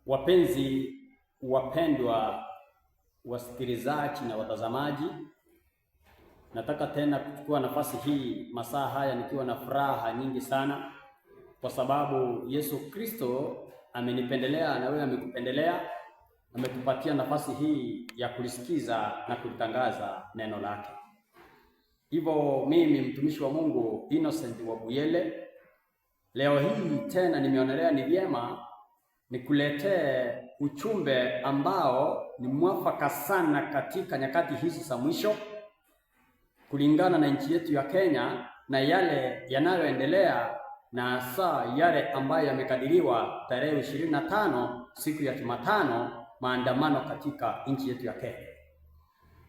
Wapenzi wapendwa wasikilizaji na watazamaji, nataka tena kuchukua nafasi hii masaa haya nikiwa na furaha nyingi sana, kwa sababu Yesu Kristo amenipendelea na wewe amekupendelea, ametupatia nafasi hii ya kulisikiza na kulitangaza neno lake. Hivyo mimi mtumishi wa Mungu Innocent Wabuyele, leo hii tena nimeonelea ni vyema nikuletee ujumbe ambao ni mwafaka sana katika nyakati hizi za mwisho, kulingana na nchi yetu ya Kenya na yale yanayoendelea, na hasa yale ambayo yamekadiriwa tarehe 25 siku ya Jumatano, maandamano katika nchi yetu ya Kenya.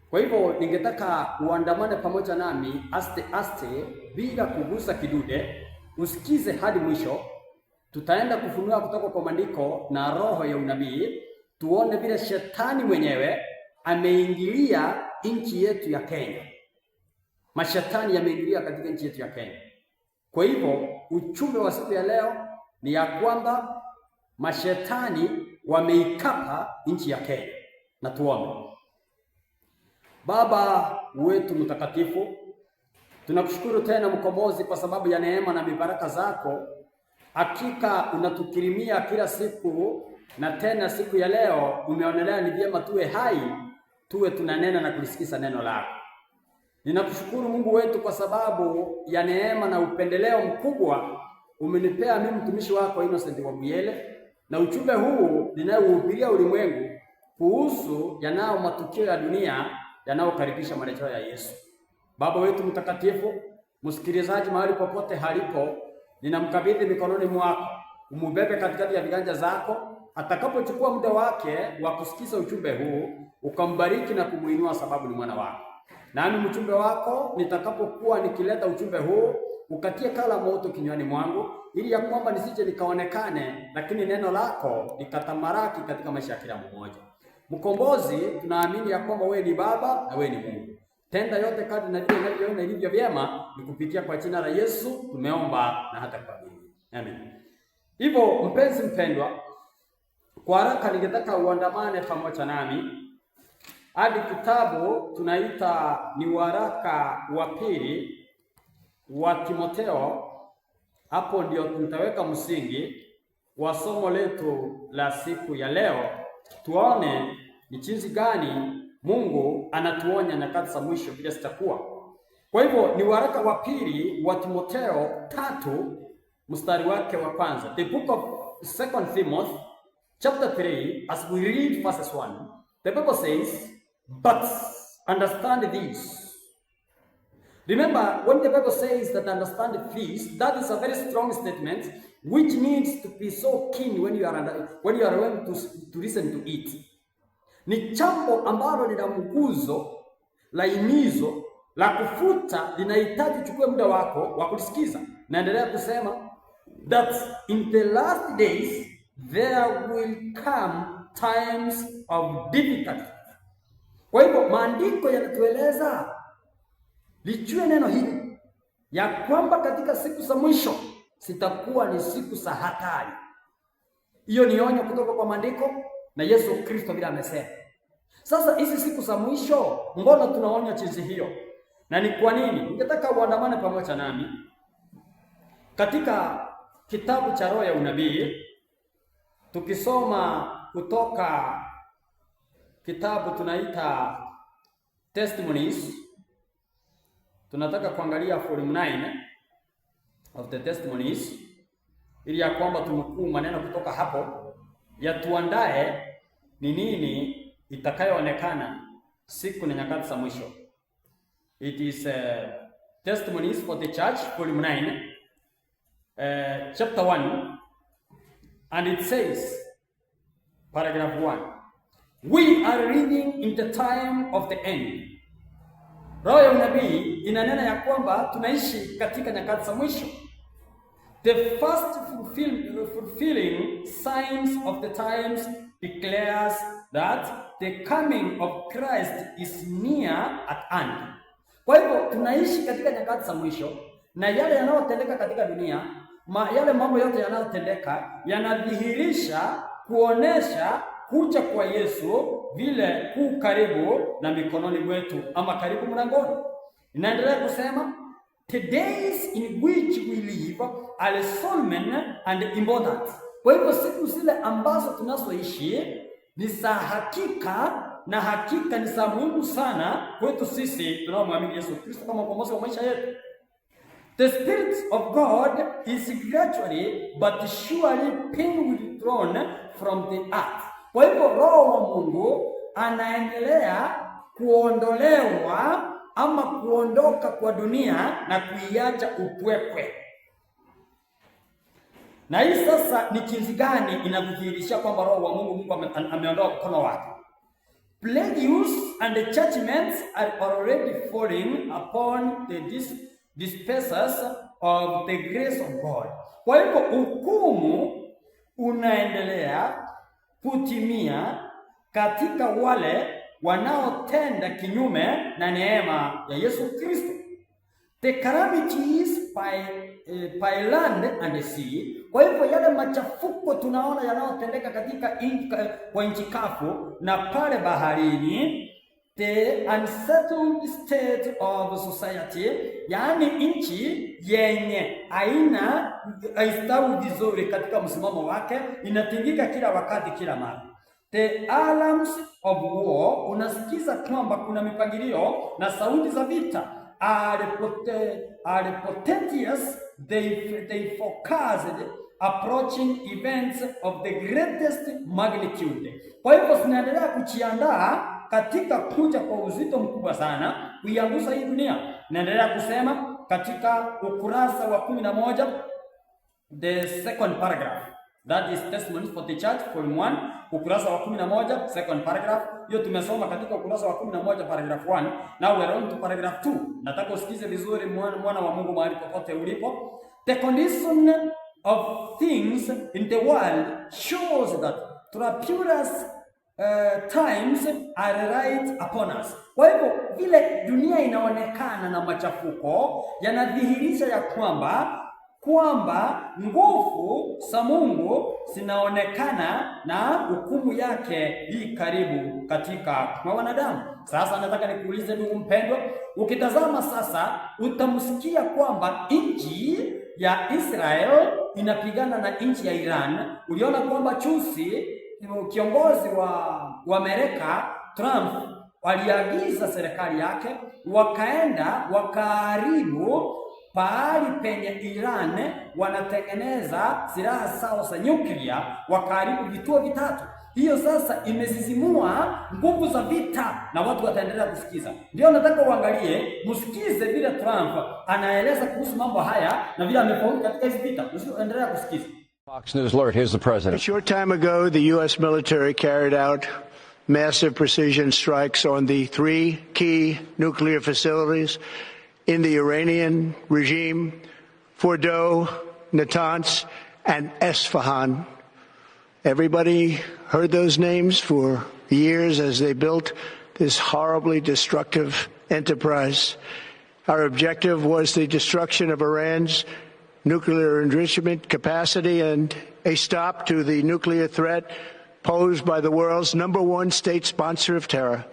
Kwa hivyo ningetaka uandamane pamoja nami aste aste, bila kugusa kidude, usikize hadi mwisho. Tutaenda kufunua kutoka kwa maandiko na roho ya unabii, tuone vile shetani mwenyewe ameingilia nchi yetu ya Kenya. Mashetani yameingilia katika nchi yetu ya Kenya. Kwa hivyo ujumbe wa siku ya leo ni ya kwamba mashetani wameikapa nchi ya Kenya. Na tuombe. Baba wetu mtakatifu, tunakushukuru tena Mkombozi kwa sababu ya neema na mibaraka zako. Hakika unatukirimia kila siku, na tena siku ya leo umeonelea ni vyema tuwe hai, tuwe tunanena na kulisikiza neno lako. Ninakushukuru Mungu wetu kwa sababu ya neema na upendeleo mkubwa umenipea mimi mtumishi wako Innocent Wabuyele, na ujumbe huu ninaohubiria ulimwengu kuhusu yanao matukio ya dunia yanayokaribisha marejeo ya Yesu. Baba wetu mtakatifu, msikilizaji mahali popote halipo, ninamkabidhi mikononi mwako. Umubebe katikati ya viganja zako, atakapochukua muda wake wa kusikiza ujumbe huu, ukambariki na kumuinua sababu ni mwana wako. Nami mjumbe wako nitakapokuwa nikileta ujumbe huu, ukatie kala moto kinywani mwangu, ili ya kwamba nisije nikaonekane, lakini neno lako likatamaraki katika maisha ya kila mmoja. Mkombozi, tunaamini ya kwamba wewe ni Baba na wewe ni Mungu. Tenda yote kadri na vile unavyoona ilivyo vyema, ni kupitia kwa jina la Yesu tumeomba na hata kuamini. Amen. Hivyo mpenzi mpendwa, kwa haraka ningetaka uandamane pamoja nami hadi kitabu tunaita ni waraka wa pili wa Timotheo. Hapo ndio tutaweka msingi wa somo letu la siku ya leo. Tuone ni jinsi gani Mungu anatuonya nyakati za mwisho vile zitakuwa. Kwa hivyo ni waraka wa pili wa Timotheo 3 mstari wake wa kwanza. The book of 2 Timothy chapter 3, as we read verses 1, the Bible says, "But understand this." Remember, when the Bible says that understand this, that is a very strong statement which needs to be so keen when you are going to listen to it. Ni jambo ambalo lina mguzo, la himizo, la kufuta, linahitaji uchukue muda wako wa kulisikiza. Naendelea kusema that in the last days there will come times of difficulty. Kwa hivyo maandiko yanatueleza lichue neno hili ya kwamba katika siku za mwisho sitakuwa ni siku za hatari. Hiyo ni onyo kutoka kwa maandiko na Yesu Kristo bila amesema. Sasa hizi siku za mwisho, mbona tunaonya jinsi hiyo? Na ni kwa nini? Ningetaka uandamane pamoja nami katika kitabu cha roho ya unabii, tukisoma kutoka kitabu tunaita Testimonies. Tunataka kuangalia volume 9 of the Testimonies, ili ya kwamba tunukuu maneno kutoka hapo yatuandae ni nini itakayoonekana siku na nyakati za mwisho. It is Testimonies for the Church, volume 9, chapter 1, and it says, paragraph 1, "We are living in the time of the end." Roho ya unabii inanena ya kwamba tunaishi katika nyakati za mwisho. The first fulfilling signs of the times declares that the coming of Christ is near at hand. Kwa hivyo tunaishi katika nyakati za mwisho, na yale yanayotendeka katika dunia, yale mambo yote yanayotendeka yanadhihirisha kuonesha kuja kwa Yesu vile ku karibu na mikononi mwetu ama karibu mlangoni. Inaendelea kusema the days in which we live are solemn and important. Kwa hivyo siku zile ambazo tunazoishi ni za hakika, na hakika ni za muhimu sana kwetu sisi tunaomwamini Yesu Kristo kama mkombozi wa maisha yetu. The Spirit of God is gradually but surely being withdrawn from the earth. Kwa hivyo Roho wa Mungu anaendelea kuondolewa ama kuondoka kwa dunia na kuiacha upwekwe. Na hii sasa ni jinsi gani inadhihirisha kwamba Roho wa Mungu ameondoa mkono wake? Plagues and the judgments are already falling upon the dispersers of the grace of God. Kwa hivyo hukumu unaendelea kutimia katika wale wanaotenda kinyume na neema ya Yesu Kristo. The calamities by land and sea. Kwa hivyo yale machafuko tunaona yanayotendeka katika nchi kavu na pale baharini, the unsettled state of society, yaani nchi yenye haistawi vizuri katika msimamo wake, inatingika kila wakati, kila mara. The alarms of war, unasikiza kwamba kuna mipangilio na sauti za vita are portentous. They forecast approaching events of the greatest magnitude. Kwa hivyo tunaendelea kujiandaa katika kuja kwa uzito mkubwa sana kuiangusha hii dunia. Naendelea kusema katika ukurasa wa 11, the second paragraph, that is Testimonies for the Church volume 1, ukurasa wa 11, second paragraph. Hiyo tumesoma katika ukurasa wa 11 paragraph 1. Now we are on to paragraph 2. Nataka usikize vizuri mwana wa Mungu mahali popote ulipo. The condition of things in the world shows that tumultuous times are right upon us. Kwa hivyo vile dunia inaonekana na machafuko yanadhihirisha ya kwamba nguvu za Mungu zinaonekana na hukumu yake hii karibu katika wanadamu. Sasa nataka nikuulize ndugu mpendwa, ukitazama sasa utamsikia kwamba nchi ya Israel inapigana na nchi ya Iran. Uliona kwamba juzi kiongozi wa Amerika Trump waliagiza serikali yake wakaenda wakaharibu pahali penye Iran wanatengeneza silaha zao za nyuklia, wakaharibu vituo vitatu. Hiyo sasa imesisimua nguvu za vita na watu wataendelea kusikiza. Ndio nataka uangalie, msikize vile Trump anaeleza kuhusu mambo haya na vile amefaulu katika hizo vita. Usiendelea kusikiza. Fox News alert, here's the president. A short time ago, the U.S. military carried out massive precision strikes on the 3 key nuclear facilities in the Iranian regime: Fordow, Natanz, and Esfahan. Everybody heard those names for years as they built this horribly destructive enterprise. Our objective was the destruction of Iran's nuclear enrichment capacity and a stop to the nuclear threat posed by the world's #1 state sponsor of terror.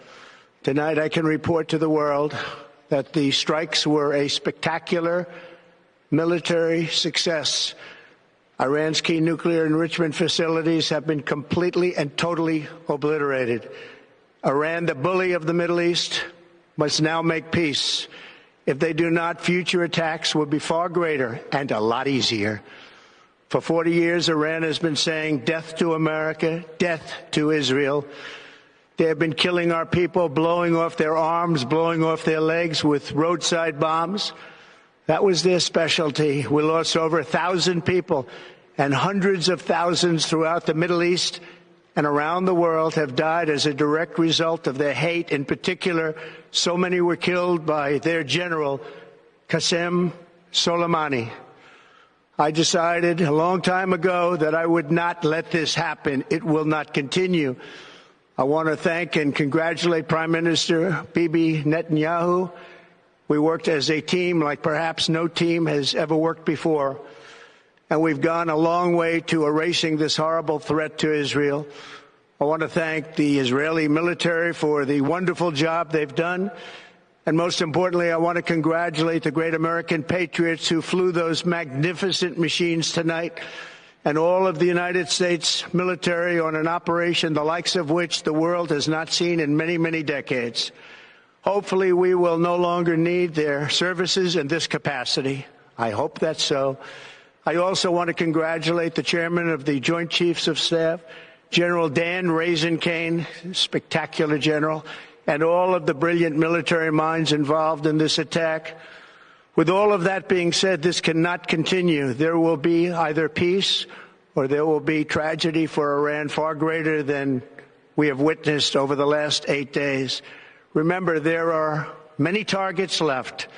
Tonight I can report to the world that the strikes were a spectacular military success. Iran's key nuclear enrichment facilities have been completely and totally obliterated. Iran, the bully of the Middle East, must now make peace. If they do not, future attacks will be far greater and a lot easier. For 40 years, Iran has been saying death to America, death to Israel. They have been killing our people, blowing off their arms, blowing off their legs with roadside bombs. That was their specialty. We lost over 1,000 people, and hundreds of thousands throughout the Middle East and around the world have died as a direct result of their hate. In particular, so many were killed by their general, Qasem Soleimani. I decided a long time ago that I would not let this happen. It will not continue. I want to thank and congratulate Prime Minister Bibi Netanyahu. We worked as a team like perhaps no team has ever worked before. and we've gone a long way to erasing this horrible threat to Israel. I want to thank the Israeli military for the wonderful job they've done. And most importantly, I want to congratulate the great American patriots who flew those magnificent machines tonight, and all of the United States military on an operation the likes of which the world has not seen in many, many decades. Hopefully, we will no longer need their services in this capacity. I hope that's so. I also want to congratulate the chairman of the Joint Chiefs of Staff, General Dan Raisin Kane, spectacular general, and all of the brilliant military minds involved in this attack. With all of that being said, this cannot continue. There will be either peace or there will be tragedy for Iran far greater than we have witnessed over the last 8 days. Remember, there are many targets left.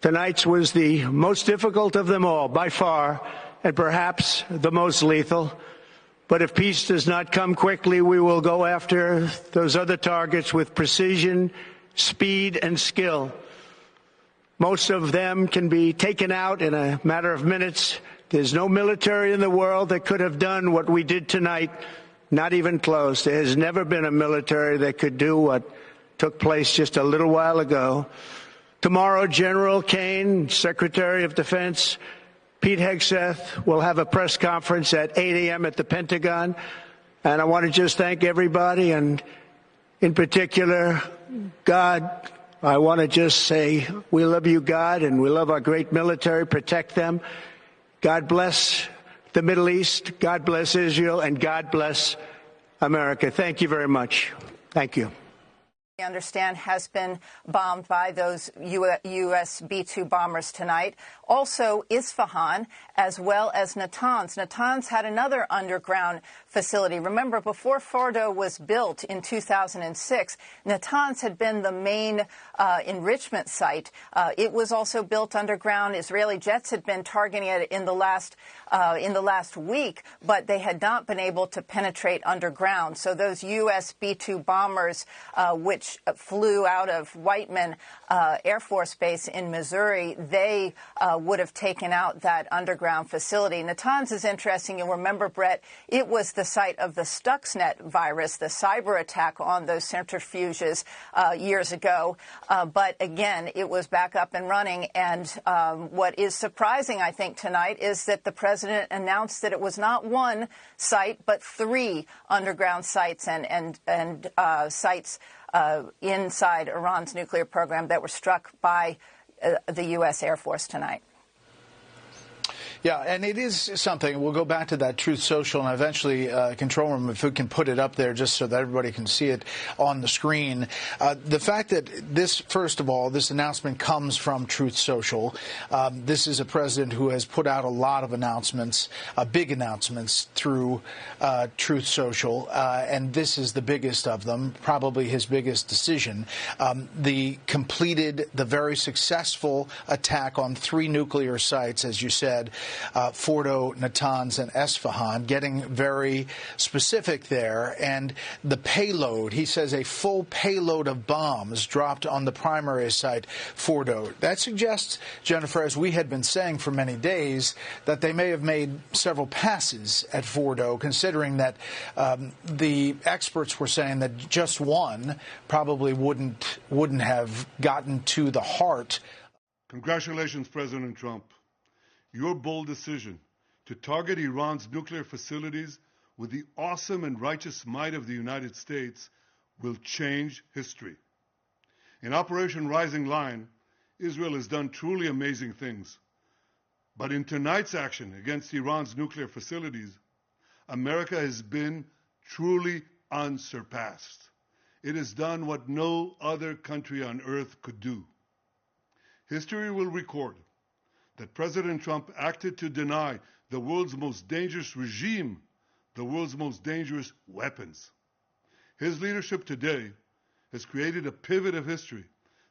Tonight's was the most difficult of them all, by far, and perhaps the most lethal. But if peace does not come quickly, we will go after those other targets with precision, speed, and skill. Most of them can be taken out in a matter of minutes. There's no military in the world that could have done what we did tonight, not even close. There has never been a military that could do what took place just a little while ago. Tomorrow, General Kane, Secretary of Defense, Pete Hegseth will have a press conference at 8 a.m. at the Pentagon. And I want to just thank everybody, and in particular, God. I want to just say we love you, God, and we love our great military. Protect them. God bless the Middle East. God bless Israel, and God bless America. Thank you very much. Thank you. I understand has been bombed by those U.S. B-2 bombers tonight. Also Isfahan, as well as Natanz. Natanz had another underground facility. Remember, before Fordo was built in 2006, Natanz had been the main enrichment site. It was also built underground. Israeli jets had been targeting it in the last week, but they had not been able to penetrate underground. So those U.S. B-2 bombers, which flew out of Whiteman Air Force Base in Missouri, they would have taken out that underground facility. Natanz is interesting. You'll remember, Brett, it was the site of the Stuxnet virus, the cyber attack on those centrifuges years ago. But again, it was back up and running. And what is surprising, I think, tonight is that the president announced that it was not one site, but 3 underground sites and sites inside Iran's nuclear program that were struck by the U.S. Air Force tonight. Yeah, and it is something. We'll go back to that Truth Social, and eventually, Control Room, if we can put it up there just so that everybody can see it on the screen. The fact that this, first of all, this announcement comes from Truth Social. This is a president who has put out a lot of announcements, big announcements through Truth Social, and this is the biggest of them, probably his biggest decision. The very successful attack on 3 nuclear sites, as you said, Fordo, Natanz, and Esfahan, getting very specific there. And the payload, he says a full payload of bombs dropped on the primary site, Fordo. That suggests, Jennifer, as we had been saying for many days, that they may have made several passes at Fordo, considering that the experts were saying that just one probably wouldn't have gotten to the heart. Congratulations, President Trump. Your bold decision to target Iran's nuclear facilities with the awesome and righteous might of the United States will change history. In Operation Rising Lion, Israel has done truly amazing things. But in tonight's action against Iran's nuclear facilities, America has been truly unsurpassed. It has done what no other country on earth could do. History will record that President Trump acted to deny the world's most dangerous regime the world's most dangerous weapons. His leadership today has created a pivot of history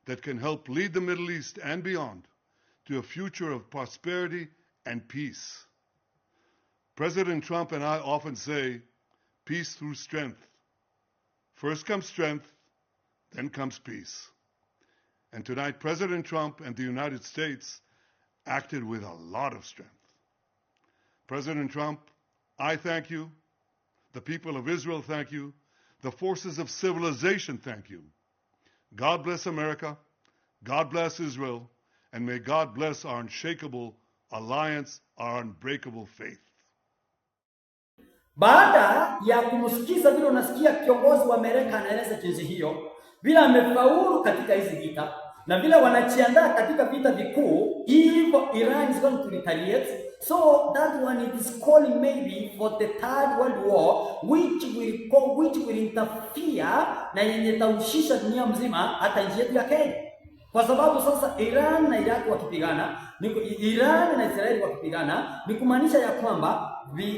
that can help lead the Middle East and beyond to a future of prosperity and peace. President Trump and I often say, peace through strength. First comes strength, then comes peace. And tonight, President Trump and the United States acted with a lot of strength. President Trump, I thank you. The people of Israel thank you. The forces of civilization thank you. God bless America. God bless Israel. And may God bless our unshakable alliance, our unbreakable faith. Baada ya kumsikiza vile unasikia kiongozi wa Amerika anaeleza jinsi hiyo, vile amefaulu katika hizi vita na vile wanajiandaa katika vita vikuu, if Iran is going to retaliate, so that one it is calling maybe for the third world war, which will interfere na yenye taushusha dunia mzima, hata nchi yetu ya Kenya. Kwa sababu sasa Iran na Iraq wakipigana, Iran na Israeli wakipigana, ni kumaanisha ya kwamba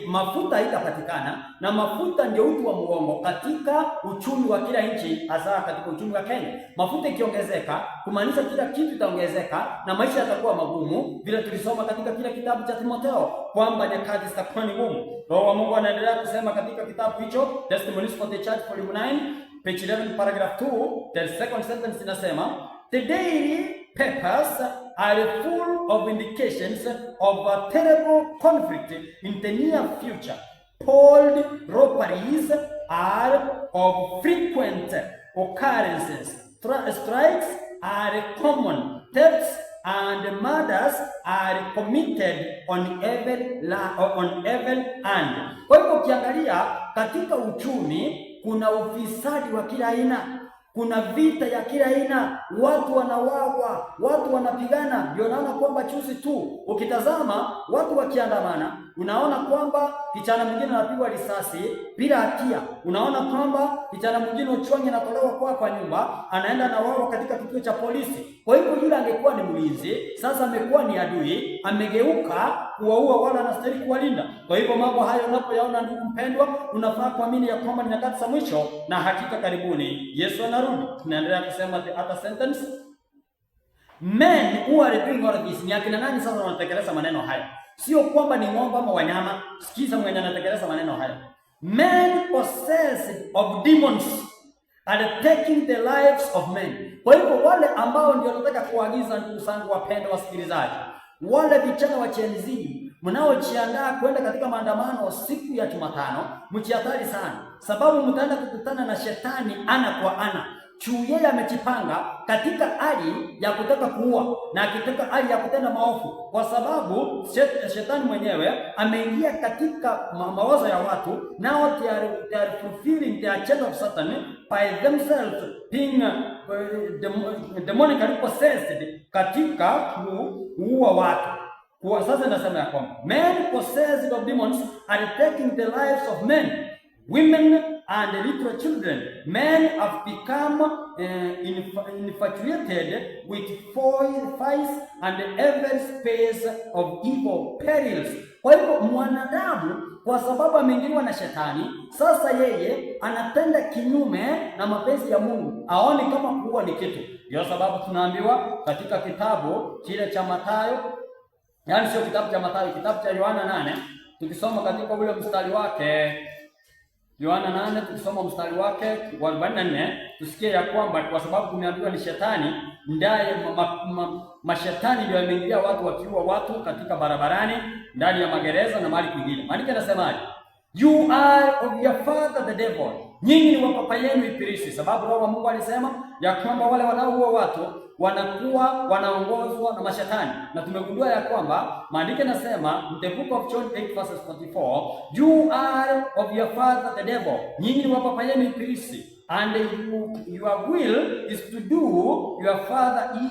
mafuta haitapatikana, na mafuta ndio uti wa mgongo katika uchumi wa kila nchi, hasa katika uchumi wa Kenya. Mafuta ikiongezeka, kumaanisha kila kitu itaongezeka na maisha yatakuwa magumu, vile tulisoma katika kile kitabu cha Timotheo kwamba nyakati zitakuwa ni ngumu. Roho wa Mungu anaendelea kusema katika kitabu hicho, Testimonies for the Church volume 9 page 11 paragraph 2, the second sentence inasema, the daily papers are full of indications of a terrible conflict in the near future. Cold robberies are of frequent occurrences. Strikes are common. Thefts and murders are committed on every hand. Kwa hivyo ukiangalia katika uchumi kuna ufisadi wa kila aina. Kuna vita ya kila aina, watu wanawawa, watu wanapigana. Ndio naona kwamba chuzi tu ukitazama watu wakiandamana, unaona kwamba kijana mwingine anapigwa risasi bila hatia. Unaona kwamba kijana mwingine uchwangi anatolewa kwa nyumba, anaenda na wao katika kituo cha polisi. Kwa hivyo yule angekuwa ni mlinzi, sasa amekuwa ni adui, amegeuka kuwaua wala anastahili kuwalinda. Kwa hivyo mambo hayo unapoyaona, ndugu mpendwa, unafaa kuamini ya kwamba ni nyakati za mwisho, na hakika karibuni Yesu anarudi. Tunaendelea kusema the other sentence. Men who are doing all this, ni akina nani sasa wanatekeleza maneno haya? Sio kwamba ni ng'ombe ama wanyama. Sikiza mwenye anatekeleza maneno haya. Men possessed of demons are taking the lives of men. Kwa hivyo wale ambao ndio wanataka kuagiza, ndugu zangu wapendwa wasikilizaji, wale vijana wa Gen Z mnaojiandaa kwenda katika maandamano siku ya Jumatano, mjihatari sana, sababu mtaenda kukutana na shetani ana kwa ana. Yeye amejipanga katika hali ya kutaka kuua na katika hali ya kutenda maovu, kwa sababu shetani mwenyewe ameingia katika mawazo ya watu. Now they are fulfilling the agenda of Satan by themselves being demonically possessed katika kuua watu. Kwa sasa nasema ya kwamba men possessed of demons are taking the lives of men, women and little children. Men have become infatuated with vice and every space of evil perils. Kwa hivyo mwanadamu, kwa sababu ameingiliwa na shetani, sasa yeye anatenda kinyume na mapenzi ya Mungu, aone kama kuua ni kitu. Ndio sababu tunaambiwa katika kitabu kile cha Mathayo, yaani sio kitabu cha Mathayo, kitabu cha Yohana 8, tukisoma katika ule mstari wake Yohana 8 tukisoma mstari wake wa 44, tusikie ya kwamba kwa sababu tumeambiwa ni shetani ndiye mashetani ndio yameingia watu wakiua watu katika barabarani, ndani ya magereza na mahali kwingine. Maandiko yanasemaje? You are of your father the devil. Nyinyi ni wa baba yenu Ibilisi. Sababu Roho wa Mungu alisema ya kwamba wale wanaoua watu wanakuwa wanaongozwa na mashetani. Na tumegundua ya kwamba maandiko yanasema in the book of John 8:44, you are of your father the devil. Nyinyi ni wa baba yenu Ibilisi. And your will is to do your father's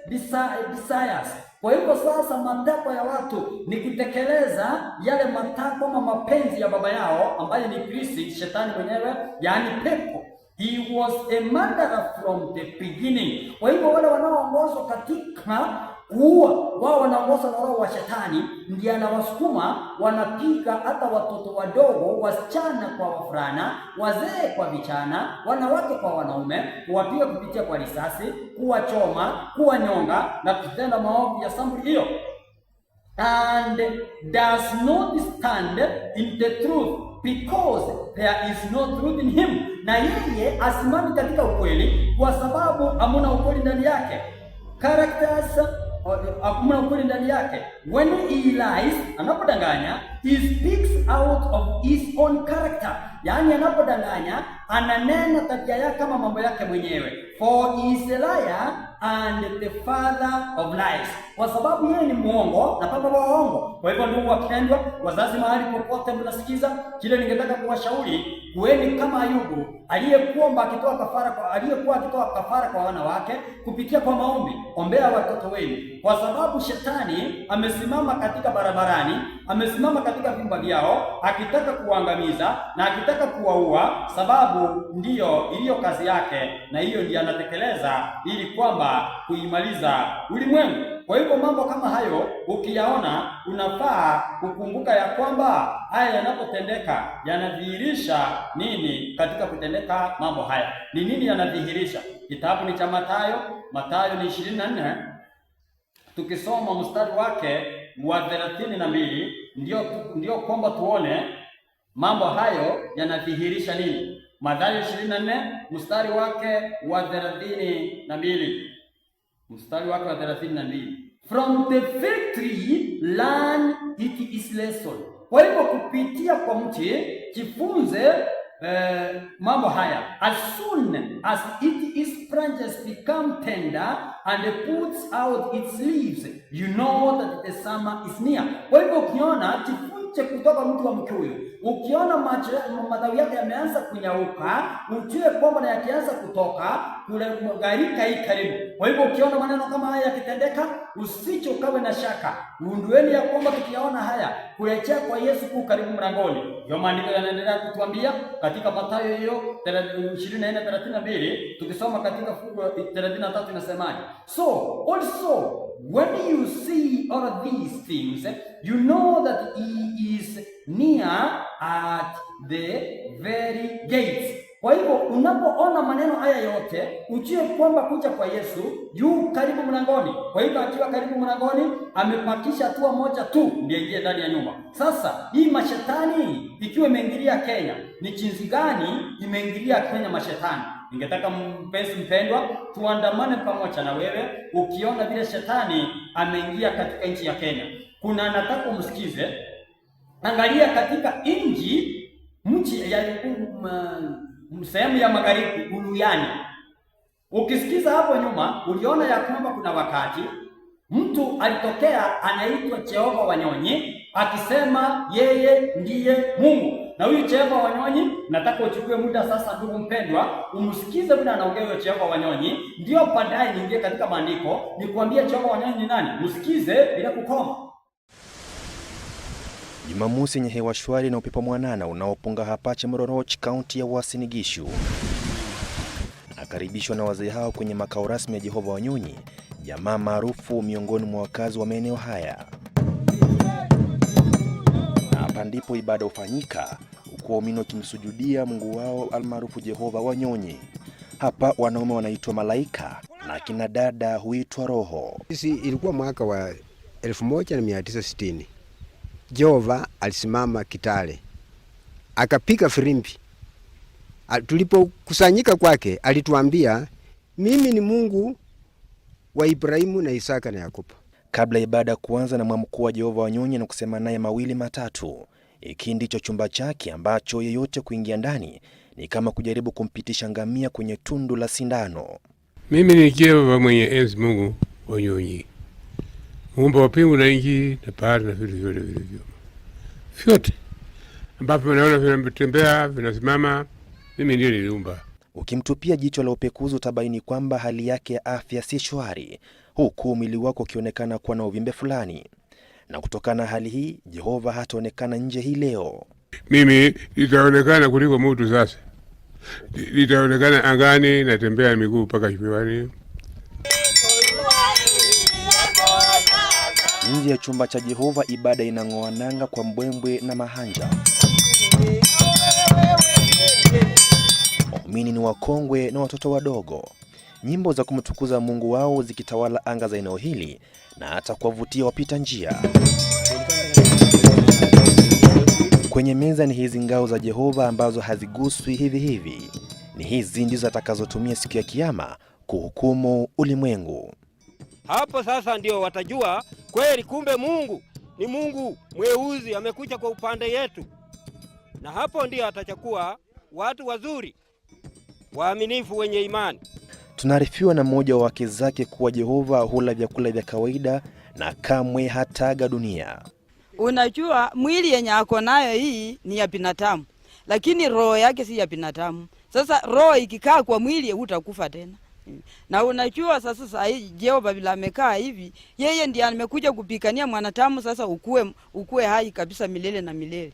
desires. Kwa hivyo sasa matakwa ya watu ni kutekeleza yale matakwa ama mapenzi ya baba yao ambaye ni Ibilisi, shetani mwenyewe, yaani pepo. He was a murderer from the beginning. Kwa hivyo wale wanaoongozwa katika kuua, wao wanaongozwa na roho wa shetani, ndiye anawasukuma, wanapiga hata watoto wadogo, wasichana kwa wavulana, wazee kwa vijana, wanawake kwa wanaume, kuwapiga kupitia kwa risasi, kuwachoma, kuwanyonga na kutenda maovu ya sampuli hiyo. And does not stand in the truth because there is no truth in him. Na yeye asimami katika ukweli kwa sababu hamuna ukweli ndani yake. Characters hakuna ukweli ndani yake. When he lies, anapodanganya, he speaks out of his own character. Yaani anapodanganya ananena tabia yake kama mambo yake mwenyewe. For he is a liar and the father of lies. Kwa sababu yeye ni muongo na baba wa uongo. Kwa hivyo ndugu wapendwa, wazazi mahali popote mnasikiza, kile ningetaka kuwashauri, kuweni kama Ayubu aliyekuwa akitoa kafara kwa wana wake kupitia kwa maombi. Ombea watoto wenu, kwa sababu shetani amesimama katika barabarani, amesimama katika vyumba vyao akitaka kuangamiza na akitaka kuwaua, sababu ndiyo iliyo kazi yake, na hiyo ndiyo anatekeleza ili kwamba kuimaliza ulimwengu. Kwa hivyo mambo kama hayo ukiyaona, unafaa kukumbuka ya kwamba haya yanapotendeka yanadhihirisha nini katika kutendeka mambo haya. Ni nini yanadhihirisha? Kitabu ni cha Mathayo ni 24. Tukisoma mstari wake wa 32 ndio kwamba tuone mambo hayo yanadhihirisha nini. Mathayo 24 mstari wake wa 32. Mstari wake wa 32. From the fig tree learn its lesson. Kwa hivyo kupitia kwa mti jifunze mambo haya. As soon as its branches become tender and puts out its leaves, you know that the summer is near. Kwa hivyo ukiona, jifunze kutoka mti wa mkuyu. Ukiona matawi yake yameanza kunyauka, ujue kwamba na yakianza kutoka kule gharika hii karibu. Kwa hivyo ukiona maneno kama haya yakitendeka, usicho ukawe na shaka. Undueni ya kwamba tukiyaona haya kurejea kwa Yesu ku karibu mlangoni. Ndio maandiko yanaendelea kutuambia katika Mathayo hiyo 24:32, tukisoma katika fungu 33 inasemaje? So also when you see all these things, you know that he is near at the very gates. Kwa hivyo unapoona maneno haya yote, ujue kwamba kuja kwa Yesu yu karibu mlangoni. Kwa hivyo akiwa karibu mlangoni, amepakisha hatua moja tu ndiye ingie ndani ya nyumba. Sasa hii mashetani ikiwa imeingilia Kenya, ni jinsi gani imeingilia Kenya mashetani? Ningetaka mpenzi mpendwa, tuandamane pamoja na wewe ukiona vile shetani ameingia katika nchi ya Kenya. Kuna nataka umsikize. Angalia katika mji ya sehemu ya magharibi Uluyani. Ukisikiza hapo nyuma, uliona ya kwamba kuna wakati mtu alitokea anaitwa Jehova Wanyonyi akisema yeye ndiye Mungu. Na huyu Jehova Wanyonyi, nataka uchukue muda sasa ndugu mpendwa, umsikize vile anaongea Jehova Wanyonyi, ndio baadaye niingie katika maandiko nikwambie Jehova Wanyonyi ni nani. Msikize bila kukoma. Jumamosi yenye hewa shwari na upepo mwanana unaopunga hapa Chemororoch, kaunti ya Uasin Gishu. Akaribishwa na wazee hao kwenye makao rasmi ya Jehova Wanyonyi, jamaa maarufu miongoni mwa wakazi wa maeneo haya. Hapa ndipo ibada hufanyika, huku waumini wakimsujudia Mungu wao almaarufu Jehova Wanyonyi. Hapa wanaume wanaitwa malaika na akina dada huitwa roho. Sisi ilikuwa mwaka wa 1960. Jehova alisimama Kitale, akapiga firimbi. Tulipokusanyika kwake, alituambia mimi ni Mungu wa Ibrahimu na Isaka na Yakobo. Kabla ibada kuanza na mwamko wa Jehova Wanyonyi na kusema naye mawili matatu, hiki ndicho chumba chake ambacho yeyote kuingia ndani ni kama kujaribu kumpitisha ngamia kwenye tundu la sindano. Mimi ni Jehova mwenye enzi, Mungu Wanyonyi, muumba wa mbingu na nchi na bahari na vitu vyote vilivyo. Vyote ambapo unaona vinatembea, vinasimama, mimi ndiye niliumba. Ukimtupia jicho la upekuzi utabaini kwamba hali yake ya afya si shwari, huku mwili wako ukionekana kuwa na uvimbe fulani. Na kutokana na hali hii, Jehova hataonekana nje hii leo. Mimi nitaonekana kuliko mtu sasa. Nitaonekana angani, natembea miguu mpaka kifuani. Nje ya chumba cha Jehova ibada inang'oa nanga kwa mbwembwe na mahanja. Waumini ni wakongwe na watoto wadogo. Nyimbo za kumtukuza Mungu wao zikitawala anga za eneo hili na hata kuwavutia wapita njia. Kwenye meza ni hizi ngao za Jehova ambazo haziguswi hivi hivi. Ni hizi ndizo atakazotumia siku ya Kiyama kuhukumu ulimwengu. Hapo sasa ndio watajua kweli kumbe Mungu ni Mungu mweuzi, amekuja kwa upande yetu. Na hapo ndio atachukua watu wazuri, waaminifu, wenye imani. Tunaarifiwa na mmoja wa wake zake kuwa Jehova hula vyakula vya kawaida na kamwe hataga dunia. Unajua mwili yenye ako nayo hii ni ya binadamu, lakini roho yake si ya binadamu. Sasa roho ikikaa kwa mwili hutakufa tena. Na unajua sasa Jehova bila amekaa hivi, yeye ndiye amekuja kupigania mwanadamu sasa ukue hai kabisa milele na milele.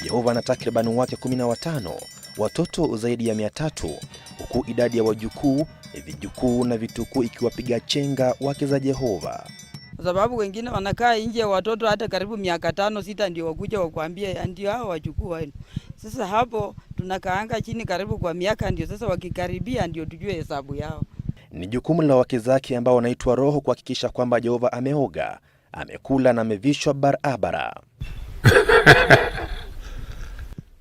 Jehova ana takriban wake 15, watoto zaidi ya 300, huku idadi ya wajukuu, vijukuu na vitukuu ikiwapiga chenga wake za Jehova. Kwa sababu wengine wanakaa nje, watoto hata karibu miaka 5-6 ndio wakuja wakuambia ndio hao wajukuu wenu. Sasa hapo tunakaanga chini karibu kwa miaka, ndio sasa wakikaribia ndio tujue hesabu yao. Ni jukumu la wake zake ambao wanaitwa roho kuhakikisha kwamba Jehova ameoga, amekula na amevishwa barabara.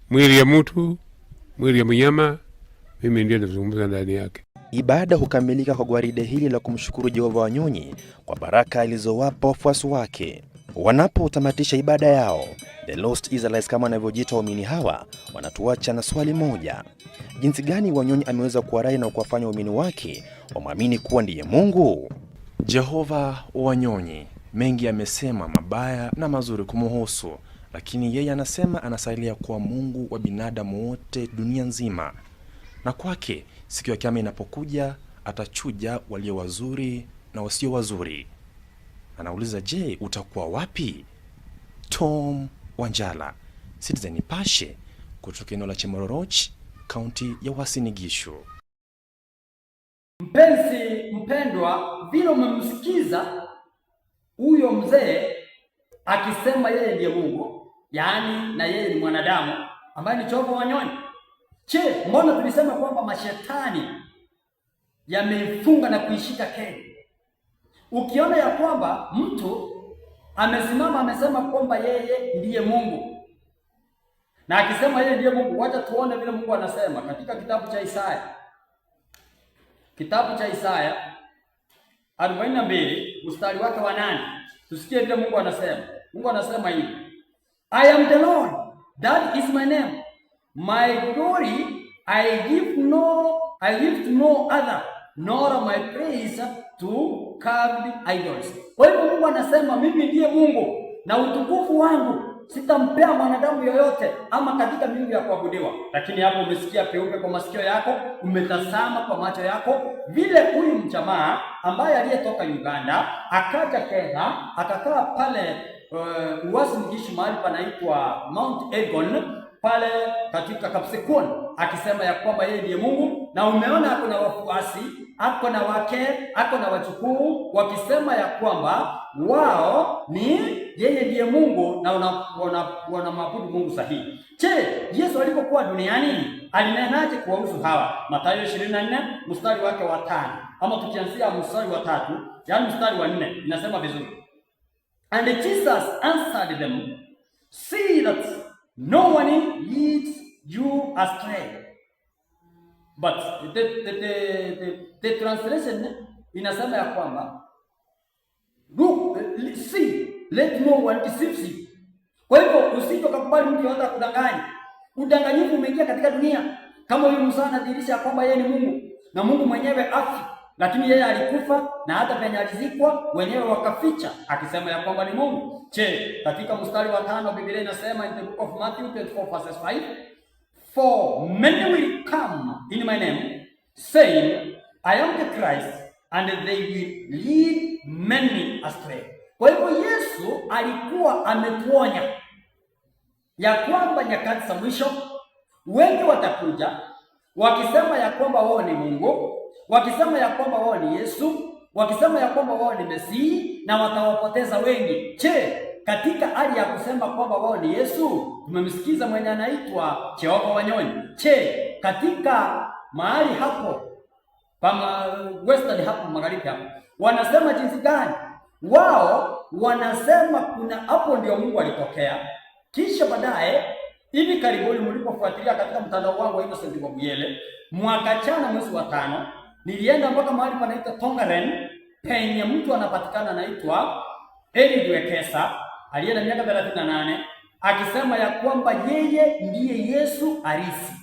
Mwili ya mtu, mwili ya mnyama, mimi ndiye nazungumza ndani yake. Ibada hukamilika kwa gwaride hili la kumshukuru Jehova Wanyonyi kwa baraka alizowapa wafuasi wake. Wanapotamatisha ibada yao, The Lost Israelites kama wanavyojiita waumini hawa, wanatuacha na swali moja: jinsi gani Wanyonyi ameweza kuwarai na kuwafanya waumini wake wamwamini kuwa ndiye Mungu? Jehova Wanyonyi mengi amesema mabaya na mazuri kumuhusu, lakini yeye anasema anasalia kuwa Mungu wa binadamu wote dunia nzima. Na kwake siku ya kiyama inapokuja atachuja walio wazuri na wasio wazuri. Anauliza, je, utakuwa wapi? Tom Wanjala, Citizen Nipashe, kutoka eneo la Chemororoch, kaunti ya Uasin Gishu. Mpenzi mpendwa, vile umemsikiza huyo mzee akisema yeye ndiye Mungu, yaani na yeye ni mwanadamu ambaye ni Jehova Wanyonyi. Mbona tulisema kwamba mashetani yameifunga na kuishika kenge? Ukiona ya kwamba mtu amesimama amesema kwamba yeye ndiye Mungu, na akisema yeye ndiye Mungu, wacha tuone vile Mungu anasema katika kitabu cha Isaya. Kitabu cha Isaya 42 mstari wake wa 8. Tusikie vile Mungu anasema. Mungu anasema hivi: I am the Lord, that is my name. My glory I give to no other, nor my praise to carved idols. Kwa hivyo Mungu anasema mimi ndiye Mungu na utukufu wangu sitampea mwanadamu yoyote ama katika miungu ya kuabudiwa. Lakini hapo umesikia peupe kwa masikio yako, umetazama kwa macho yako vile huyu mjamaa ambaye aliyetoka Uganda akaja Kenya akakaa pale Uasin Gishu mahali panaitwa Mount Elgon pale katika Kapsekon, akisema ya kwamba yeye ndiye Mungu. Na umeona ako na wafuasi, ako na wake, ako na wachukuu wakisema ya kwamba wao ni yeye ndiye Mungu na wanamwabudu Mungu sahihi. Yesu alipokuwa duniani alinenaje kuwahusu hawa? Mathayo 24 mstari wake wa 5, ama tukianzia mstari wa 3, yaani mstari wa 4 inasema vizuri: And Jesus answered them, see that no one leads you astray. But the translation inasema ya kwamba look, see, let no one deceive you. Kwa hivyo usitokubali mtu yote akudanganya. Udanganyifu umeingia katika dunia. Kama huyu Musa anadhihirisha kwamba yeye ni Mungu na Mungu mwenyewe afi, lakini yeye alikufa na hata penye alizikwa wenyewe wakaficha akisema ya kwamba ni Mungu. Katika mstari wa 5 Biblia inasema in the book of Matthew 24 verses 5, for many will come in my name saying I am the Christ, and they will lead many astray. Kwa hivyo Yesu alikuwa ametuonya ya kwamba nyakati za mwisho wengi watakuja wakisema ya kwamba wao ni Mungu, wakisema ya kwamba wao ni Yesu, wakisema ya kwamba wao ni Mesihi, na watawapoteza wengi. Katika hali ya kusema kwamba wao ni Yesu, tumemsikiza mwenye anaitwa Jehova Wanyonyi. Katika mahali hapo kama Western hapo magharibi hapo, wanasema jinsi gani? Wao wanasema kuna hapo ndio Mungu alitokea. Kisha baadaye hivi karibuni mlipofuatilia katika mtandao wangu wa Innocent Bobuyele, mwaka jana mwezi wa 5, Nilienda mpaka mahali panaitwa Tongaren, penye mtu anapatikana anaitwa Eli Dwekesa, aliye na miaka 38, akisema ya kwamba yeye ndiye Yesu halisi.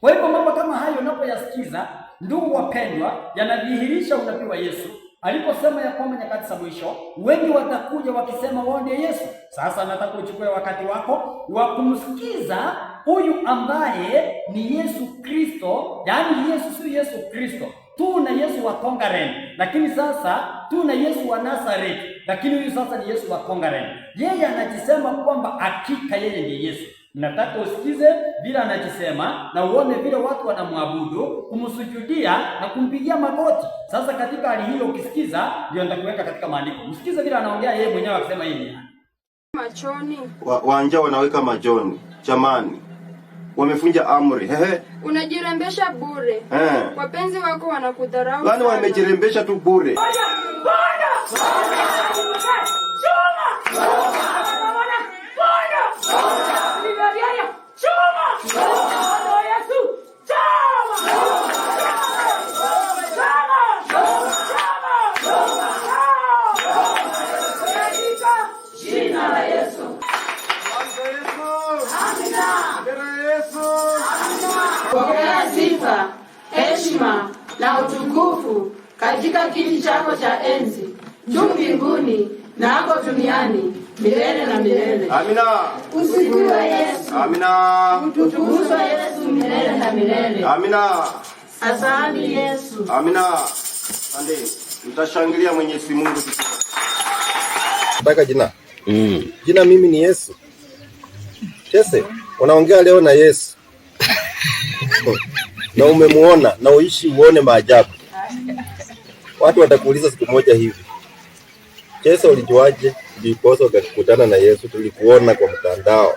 Kwa hivyo mambo kama hayo unapoyasikiza, ndugu wapendwa, yanadhihirisha unabii wa Yesu aliposema ya kwamba nyakati za mwisho wengi watakuja wakisema wao ndiye Yesu. Sasa nataka uchukue wakati wako wa kumsikiza huyu ambaye ni Yesu Kristo, yaani Yesu si Yesu Kristo. Tuna Yesu wa Tongaren, lakini sasa tuna Yesu wa Nazareth, lakini huyu sasa ni Yesu wa Tongaren. Yeye anajisema kwamba hakika yeye ndiye Yesu. Nataka usikize vile anajisema na uone vile watu wanamwabudu, kumsujudia na kumpigia magoti. Sasa katika hali hiyo ukisikiza, ndio nitakuweka katika maandiko. Msikize vile anaongea yeye mwenyewe akisema hivi. Machoni. Wanja wanaweka majoni. Jamani. Wamefunja amri. Unajirembesha bure. Wapenzi wako wanakudharau. Wani wamejirembesha tu bure. Pokea sifa, heshima na utukufu katika kiti chako cha enzi, juu mbinguni na hapo duniani, milele na milele. Amina. Usifiwe Yesu. Amina. Utukuzwe Yesu milele na milele. Amina. Asante Yesu. Amina. Ande, mtashangilia Mwenyezi Mungu. Nataka jina. Jina mimi ni Yesu. Kese, unaongea leo na Yesu. Na umemuona na uishi uone maajabu. Watu watakuuliza siku moja hivi, Kese, ulijuaje? Ndiposa ukakutana na Yesu, tulikuona kwa mtandao.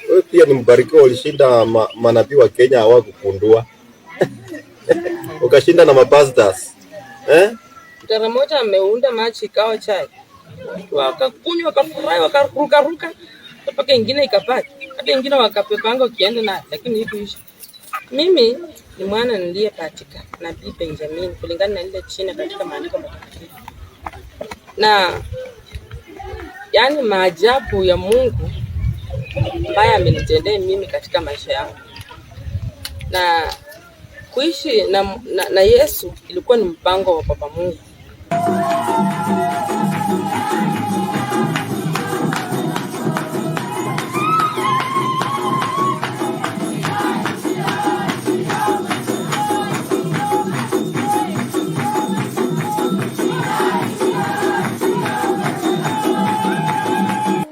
Wewe pia ni mbarikiwa, ulishinda manabii wa Kenya hawakukundua. Ukashinda na mapastors. Mtara moja ameunda machi ikawa chai. Wakakunywa, wakafurahi, wakaruka mpaka ingine ikapaki. Hata ingine wakapepanga ukienda na, lakini hivi ishi. Mimi ni mwana niliyepatika nabii Benjamin kulingana na ile china katika maandiko matakatifu. Na yani maajabu ya Mungu ambaye amenitendea mimi katika maisha yangu. Na kuishi na Yesu ilikuwa ni mpango wa Baba Mungu.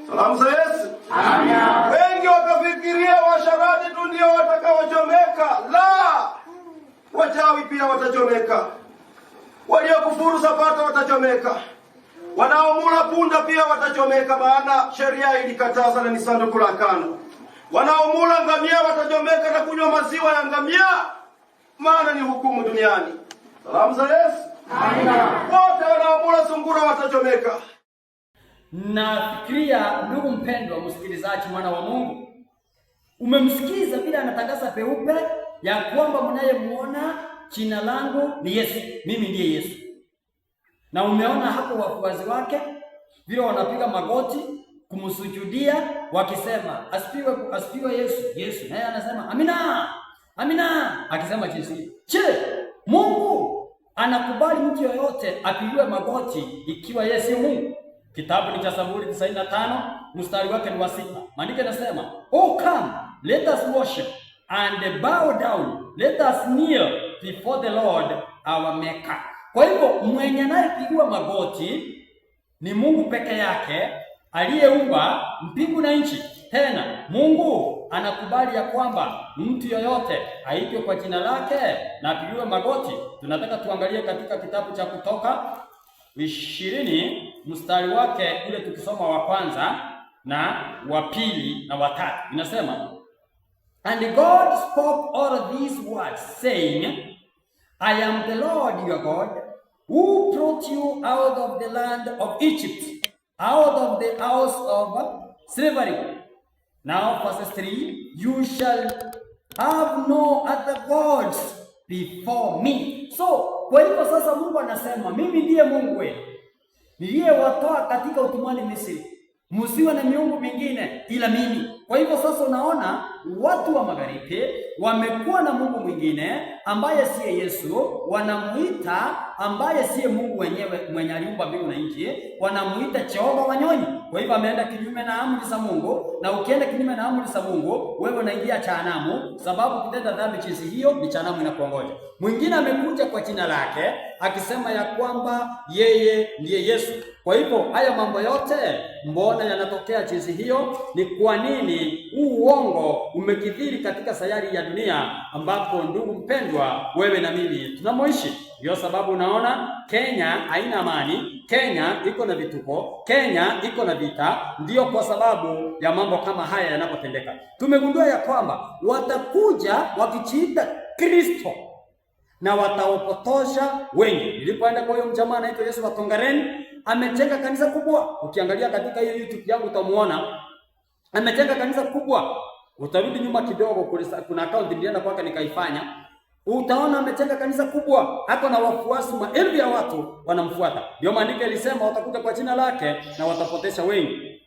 Salamu za Yesu. Amina. Wengi wakafikiria washarati tu ndio watakaochomeka. La! Wachawi pia watachomeka. Waliokufuru Sabato watachomeka. Wanaomula punda pia watachomeka, maana sheria ilikataza na ni sanduku la agano. Wanaomula ngamia watachomeka na kunywa maziwa ya ngamia, maana ni hukumu duniani. Salamu za Yesu. Amina. Wote wanaomula sungura watachomeka. Nafikiria ndugu mpendwa msikilizaji, mwana wa Mungu, umemsikiza bila anatangaza peupe ya kwamba mnayemuona jina langu ni Yesu, mimi ndiye Yesu. Na umeona hapo wafuasi wake vile wanapiga magoti kumsujudia wakisema asifiwe, asifiwe Yesu, Yesu. Naye anasema amina, amina, akisema jinsi. Je, Mungu anakubali mtu yoyote apigiwe magoti ikiwa yeye si Mungu? Kitabu ni cha Zaburi 95 mstari wake ni wa 6. Maandiko yanasema, "Oh come, let us worship and bow down, let us kneel before the Lord our Maker." Kwa hivyo mwenye anayepigiwa magoti ni Mungu peke yake aliyeumba mbingu na nchi. Tena Mungu anakubali ya kwamba mtu yoyote aitwe kwa jina lake na apigiwe magoti. Tunataka tuangalie katika kitabu cha Kutoka 20 mstari wake ile tukisoma wa kwanza na wa pili na wa tatu. Inasema, "And God spoke all these words, saying, I am the Lord your God, who brought you out of the land of Egypt, out of the house of slavery." Now verse 3, "You shall have no other gods before me. So kwa hivyo sasa Mungu anasema mimi ndiye Mungu wenu niliyewatoa katika utumwani Misri, msiwe na miungu mingine ila mimi. Kwa hivyo sasa unaona watu wa magharibi wamekuwa na mungu mwingine ambaye siye Yesu, wanamuita ambaye siye Mungu wenyewe mwenye aliumba mbingu na nchi, wanamuita Jehova Wanyonyi. Kwa hivyo ameenda kinyume na amri za Mungu, na ukienda kinyume na amri za Mungu wewe unaingia jehanamu, sababu ukitenda dhambi jinsi hiyo ni jehanamu inakuongoja. Mwingine amekuja kwa jina lake akisema ya kwamba yeye ndiye Yesu. Kwa hivyo haya mambo yote mbona yanatokea jinsi hiyo? Ni kwa nini huu uongo umekithiri katika sayari ya dunia ambapo, ndugu mpendwa, wewe na mimi tunamoishi? Ndio sababu unaona Kenya haina amani, Kenya iko na vituko, Kenya iko na vita. Ndio kwa sababu ya mambo kama haya yanapotendeka. Tumegundua ya kwamba watakuja wakijiita Kristo na watawapotosha wengi. Nilipoenda kwa huyo mjamaa anaitwa Yesu wa Tongaren, amejenga kanisa kubwa. Ukiangalia katika hiyo YouTube yangu utamuona amejenga kanisa kubwa. Utarudi nyuma kidogo, kuna account nilienda kwake nikaifanya, utaona amejenga kanisa kubwa, hako na wafuasi, maelfu ya watu wanamfuata. Ndio maandiko ilisema watakuja kwa jina lake na watapotesha wengi.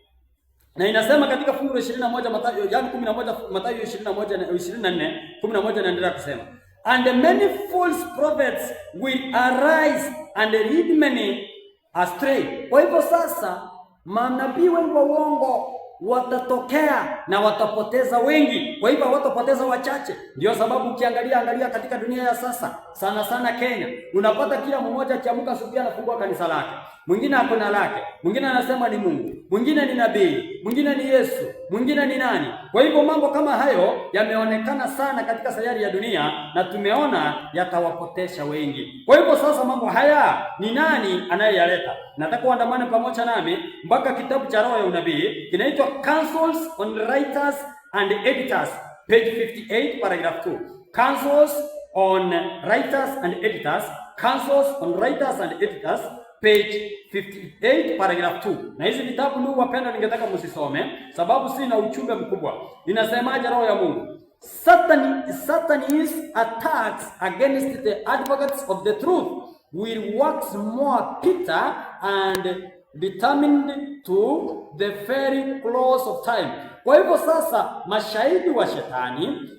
Na inasema katika fungu la 21 Mathayo, yani 11 Mathayo 21:24-11 inaendelea kusema, and many false prophets will arise and lead many astray. Kwa hivyo sasa manabii wengi wa uongo watatokea na watapoteza wengi. Kwa hivyo watapoteza wachache. Ndio sababu angalia katika dunia ya sasa, sana sana Kenya, unapata kila mmoja akiamka asubuhi anafungua kanisa lake. Mwingine ako na lake, mwingine anasema ni Mungu, mwingine ni nabii, mwingine ni Yesu, mwingine ni nani. Kwa hivyo mambo kama hayo yameonekana sana katika sayari ya dunia na tumeona yatawapotesha wengi. Kwa hivyo sasa mambo haya ni nani anayeyaleta? Nataka uandamane pamoja nami mpaka kitabu cha Roho ya Unabii kinaitwa Councils on Writers and Editors, page 58, paragraph 2. Councils on Writers and Editors, Councils on Writers and Editors, page 58, paragraph 2. Na hizi vitabu ndugu wapendwa, ningetaka msisome sababu sina uchumbe mkubwa. Inasemaje Roho ya Mungu? Satan's attacks against the advocates of the truth will wax more bitter and determined to the very close of time. Kwa hivyo sasa mashahidi wa shetani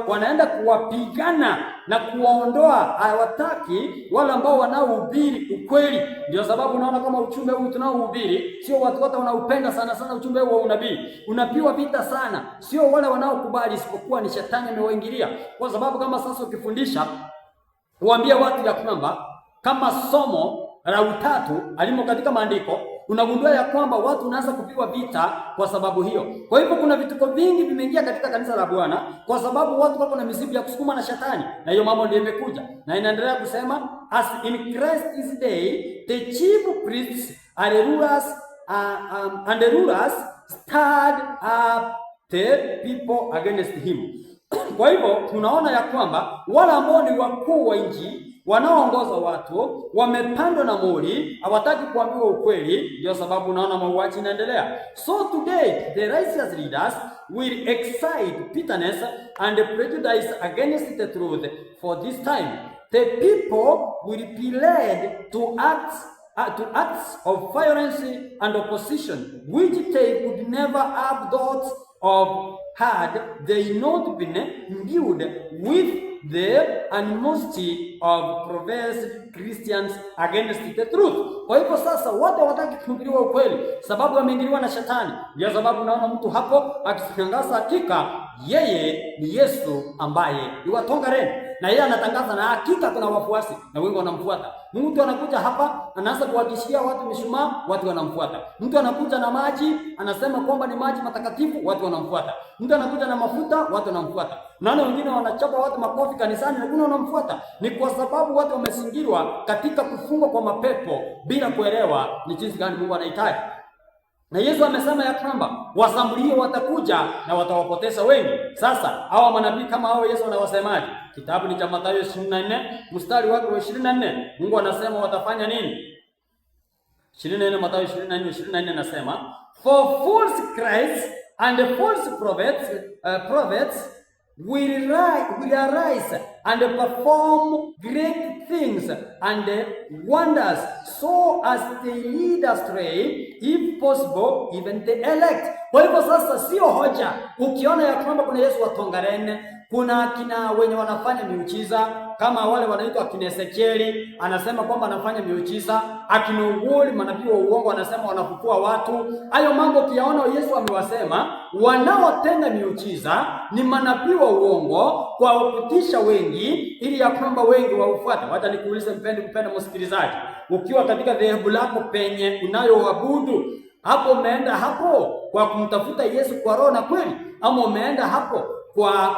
wanaenda kuwapigana na kuwaondoa. Hawataki wale ambao wanaohubiri ukweli. Ndio sababu unaona kama uchumbe huu tunaohubiri sio watu wote wanaupenda sana sana. Uchumbe huu wa unabii unapiwa vita sana, sio wale wanaokubali, isipokuwa ni shetani amewaingilia. Kwa sababu kama sasa ukifundisha uambie watu ya kwamba kama somo la utatu alimo katika maandiko, unagundua ya kwamba watu wanaanza kupigwa vita kwa sababu hiyo. Kwa hivyo kuna vituko vingi vimeingia katika kanisa la Bwana kwa sababu watu wako na mizimu ya kusukuma na shetani, na hiyo mambo ndio imekuja. Na inaendelea kusema, as in Christ's day the chief priests and the rulers stirred up the people against him. Kwa hivyo tunaona ya kwamba wale ambao ni wakuu wa nchi wanaoongoza watu wamepandwa na mori, hawataki kuambiwa ukweli. Ndio sababu unaona mauaji inaendelea. So today the righteous leaders will excite bitterness and prejudice against the truth. For this time the people will be led to acts of violence and opposition which they could never have thought of had they not been imbued with the animosity of professed Christians against the truth. Kwa hivyo sasa watu hawataki kuhubiriwa ukweli sababu wameingiliwa na shetani. Ndio sababu unaona mtu hapo akitangaza hakika yeye ni Yesu ambaye ni wa Tongaren, na yeye anatangaza na hakika kuna wafuasi na wengi wanamfuata. Mtu anakuja hapa anaanza kuwakishia watu mishumaa, watu wanamfuata. Mtu anakuja na maji anasema kwamba ni maji matakatifu, watu wanamfuata. Mtu anakuja na mafuta, watu wanamfuata. Naona wengine wanachapa watu makofi kanisani na kuna wanamfuata. Ni kwa sababu watu wamesingirwa katika kufungwa kwa mapepo bila kuelewa ni jinsi gani Mungu anahitaji. Na Yesu amesema ya kwamba wasambulio watakuja na watawapoteza wengi. Sasa hawa manabii kama hao Yesu anawasemaje? Kitabu ni cha Mathayo 24 mstari wake wa 24. Mungu anasema watafanya nini? 24, Mathayo 24 anasema, for false Christs and false prophets will arise and perform great things and wonders, so as they lead astray, if possible, even the elect. Kwa hivyo sasa sio hoja ukiona ya kwamba kuna Yesu wa Tongareni, kuna kina wenye wanafanya miujiza kama wale wanaitwa akina Ezekieli, anasema kwamba anafanya miujiza, akina Uguli manabii wa uongo anasema wanafufua watu. Hayo mambo kiyaona Yesu amewasema wanaotenda miujiza ni manabii wa uongo kwa kutisha wengi, ili ya kwamba wengi waufuate. Wacha nikuulize mpende msikilizaji, ukiwa katika dhehebu lako penye unayoabudu, hapo umeenda hapo kwa kumtafuta Yesu kwa roho na kweli, ama umeenda hapo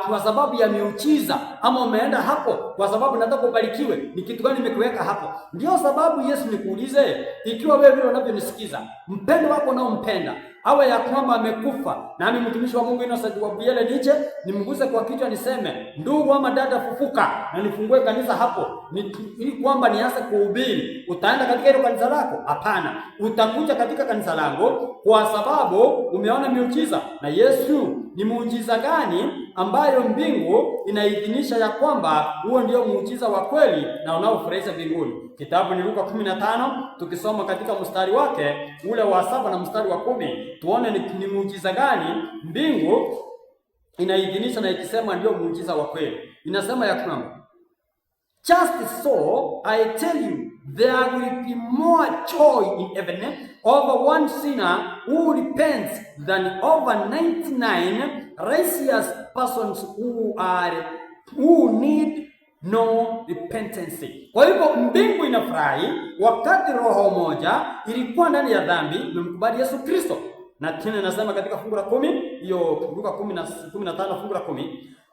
kwa sababu ya miujiza, ama umeenda hapo kwa sababu nataka ubarikiwe? Ni kitu gani nimekuweka hapo? Ndio sababu Yesu nikuulize, ikiwa wewe vile unavyonisikiza, mpendo wako unaompenda awe ya kwamba amekufa, nami mtumishi wa Mungu Innocent wa Buyele Niche nimguse kwa kichwa niseme, ndugu ama dada, fufuka na nifungue kanisa hapo, ili kwamba nianze kuhubiri. Utaenda katika hilo kanisa lako? Hapana, utakuja katika kanisa langu kwa sababu umeona miujiza. Na Yesu ni muujiza gani ambayo mbingu inaidhinisha ya kwamba huo ndio muujiza wa kweli na unaofurahisha mbinguni? Kitabu ni Luka 15, tukisoma katika mstari wake ule wa 7 na mstari wa 10, tuone ni muujiza gani mbingu inaidhinisha na ikisema ndio muujiza wa kweli. Inasema ya kwamba, just so I tell you, there will be more joy in heaven over one sinner who repents than over 99 righteous persons who need no repentance. Kwa hivyo mbingu inafurahi wakati roho moja ilikuwa ndani ya dhambi imemkubali Yesu Kristo. Na tena inasema katika fungu la 10, hiyo Luka 15 fungu la 10,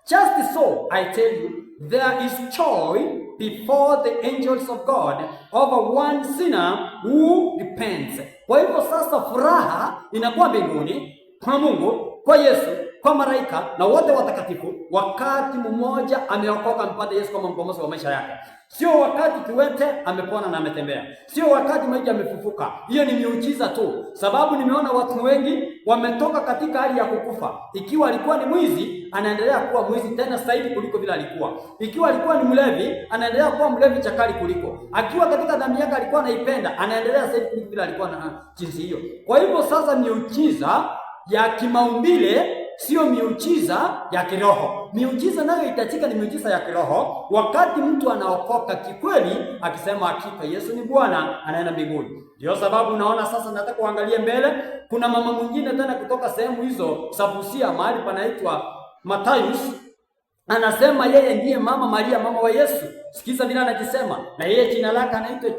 just so I tell you, there is joy before the angels of God over one sinner who repents. Kwa hivyo sasa furaha inakuwa mbinguni kwa Mungu, kwa Yesu, kwa malaika na wote watakatifu wakati mmoja ameokoka, mpate Yesu kama mkombozi wa maisha yake. Sio wakati kiwete amepona na ametembea, sio wakati maji amefufuka. Hiyo ni miujiza tu, sababu nimeona watu wengi wametoka katika hali ya kukufa. Ikiwa alikuwa ni mwizi, anaendelea kuwa mwizi tena zaidi kuliko vile alikuwa. Ikiwa alikuwa ni mlevi, anaendelea kuwa mlevi chakali kuliko. Akiwa katika dhambi yake alikuwa anaipenda, anaendelea zaidi kuliko vile alikuwa na jinsi hiyo. Kwa hivyo sasa miujiza ya kimaumbile sio miujiza ya kiroho. Miujiza nayo itatika ni miujiza ya kiroho wakati mtu anaokoka kikweli, akisema hakika Yesu ni Bwana, anaenda mbinguni. Ndio sababu naona sasa nataka kuangalie mbele. Kuna mama mwingine tena kutoka sehemu hizo Sabusia, mahali panaitwa Matayus, anasema yeye ndiye mama Maria, mama wa Yesu. Sikiza vile anakisema, na yeye jina lake anaitwa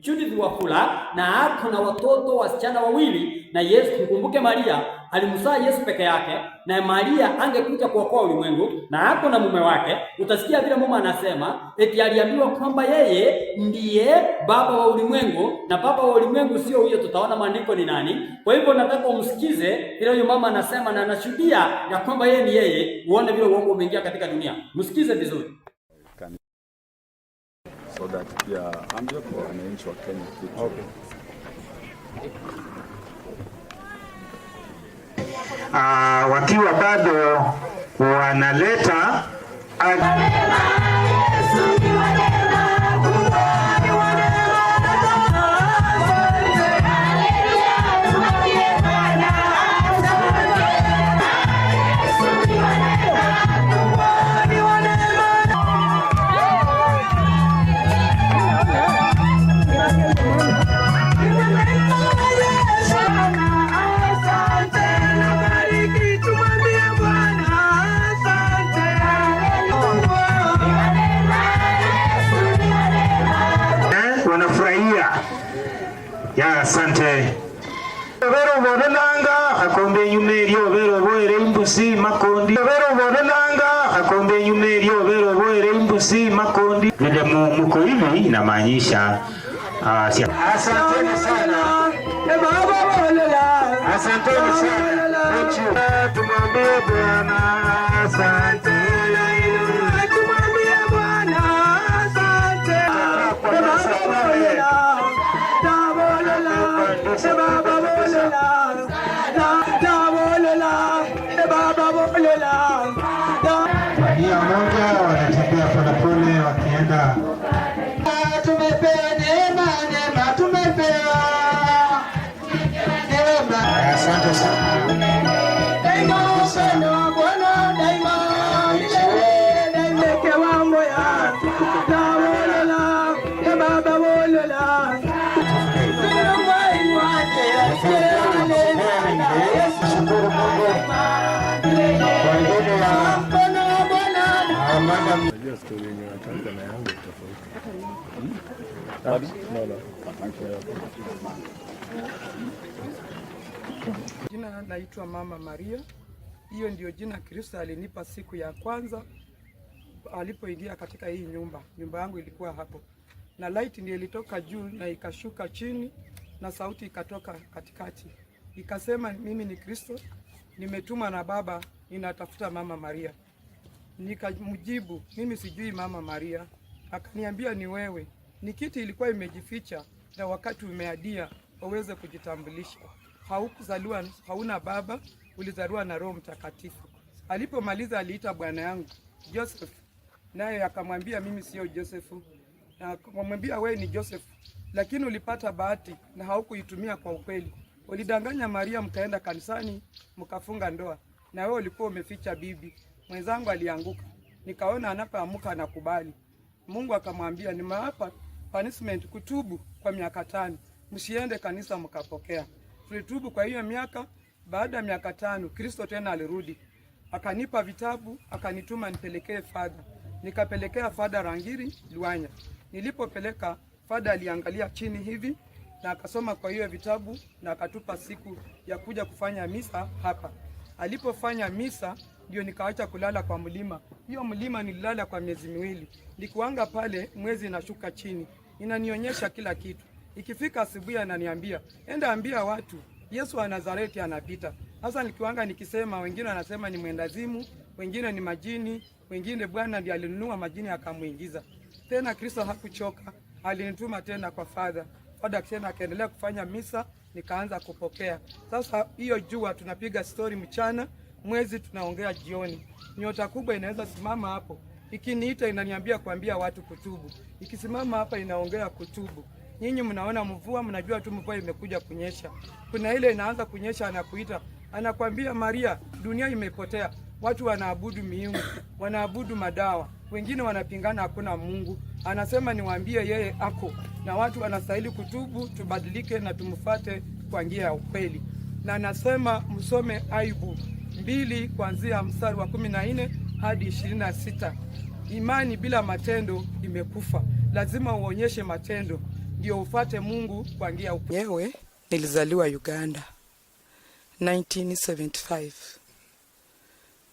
Judith Wafula, na ako na watoto wasichana wawili. Na Yesu, mkumbuke Maria alimzaa Yesu peke yake, na Maria angekuja kuokoa ulimwengu, na ako na mume wake. Utasikia vile mama anasema eti aliambiwa kwamba yeye ndiye baba wa ulimwengu, na baba wa ulimwengu sio huyo, tutaona maandiko ni nani. Kwa hivyo nataka umsikize vile huyo mama anasema, na anashuhudia ya kwamba yeye ni yeye, uone vile uongo umeingia katika dunia. Msikize vizuri. So that pia ambia kwa wananchi wa Kenya kitu. Okay. Wakiwa bado wanaleta ya asante. Vero bodelanga akombe nyumerio vero boere imbusi makondi. Vero bodelanga akombe nyumerio vero boere imbusi makondi. Vile muko hivi inamaanisha asanteni sana. Baba bolela. Asanteni sana. Tumwambie Bwana asante. Tumwambie Bwana asante. Baba bolela. Baba bolela, Baba bolela, Baba bolela. hiyo story yenye nataka na yangu tofauti. Jina naitwa Mama Maria. Hiyo ndio jina Kristo alinipa siku ya kwanza alipoingia katika hii nyumba. Nyumba yangu ilikuwa hapo. Na light ndio ilitoka juu na ikashuka chini na sauti ikatoka katikati. Ikasema mimi ni Kristo, nimetuma na Baba, ninatafuta Mama Maria. Nikamjibu, mimi sijui Mama Maria. Akaniambia ni wewe. Ni kiti ilikuwa imejificha na wakati umeadia waweze kujitambulisha. Haukuzaliwa, hauna baba, ulizaliwa na Roho Mtakatifu. Alipomaliza aliita bwana yangu Joseph, naye akamwambia mimi sio Joseph. Na akamwambia wewe ni Joseph, lakini ulipata bahati na haukuitumia kwa ukweli. Ulidanganya Maria, mkaenda kanisani, mkafunga ndoa, na wewe ulikuwa umeficha bibi. Mwenzangu alianguka, nikaona anapoamuka anakubali. Mungu akamwambia nimewapa punishment kutubu kwa miaka 5. Msiende kanisa mkapokea. Tulitubu kwa hiyo miaka. Baada ya miaka 5 Kristo tena alirudi. Akanipa vitabu, akanituma nipelekee Father. Nikapelekea Father Rangiri Luanya. Nilipopeleka Father aliangalia chini hivi na akasoma kwa hiyo vitabu na akatupa siku ya kuja kufanya misa hapa. Alipofanya misa ndio nikaacha kulala kwa mlima. Hiyo mlima nililala kwa miezi 2. Nikuanga pale mwezi nashuka chini. Inanionyesha kila kitu. Ikifika asubuhi ananiambia, enda ambia watu Yesu wa Nazareti anapita. Sasa nikiwanga nikisema, wengine wanasema ni mwendazimu, wengine ni majini, wengine Bwana ndiye alinunua majini akamuingiza. Tena Kristo hakuchoka, alinituma tena kwa Father. Father tena akaendelea kufanya misa, nikaanza kupokea. Sasa hiyo jua tunapiga story mchana, mwezi tunaongea jioni. Nyota kubwa inaweza simama hapo. Ikiniita inaniambia kuambia watu kutubu. Ikisimama hapa inaongea kutubu. Nyinyi mnaona mvua, mnajua tu mvua imekuja kunyesha. Kuna ile inaanza kunyesha, anakuita, anakwambia Maria, dunia imepotea. Watu wanaabudu miungu, wanaabudu madawa. Wengine wanapingana hakuna Mungu. Anasema niwaambie yeye ako. Na watu wanastahili kutubu, tubadilike na tumfuate kwa njia ya ukweli. Na anasema msome Ayubu 2 kuanzia mstari wa 14 hadi 26. Imani bila matendo imekufa. Lazima uonyeshe matendo ndio ufate Mungu kwa njia ya ukweli. Yewe nilizaliwa Uganda 1975.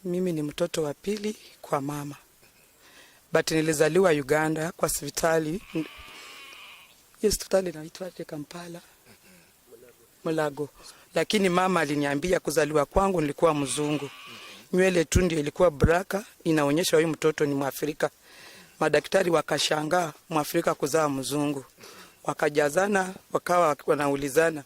Mimi ni mtoto wa pili kwa mama. But nilizaliwa Uganda kwa hospitali. Hospitali inaitwa Kampala. Mulago. Lakini mama aliniambia kuzaliwa kwangu nilikuwa mzungu. Nywele tu ndio ilikuwa braka, inaonyesha huyu mtoto ni Mwafrika. Madaktari wakashangaa Mwafrika kuzaa mzungu. Wakajazana, wakawa wanaulizana.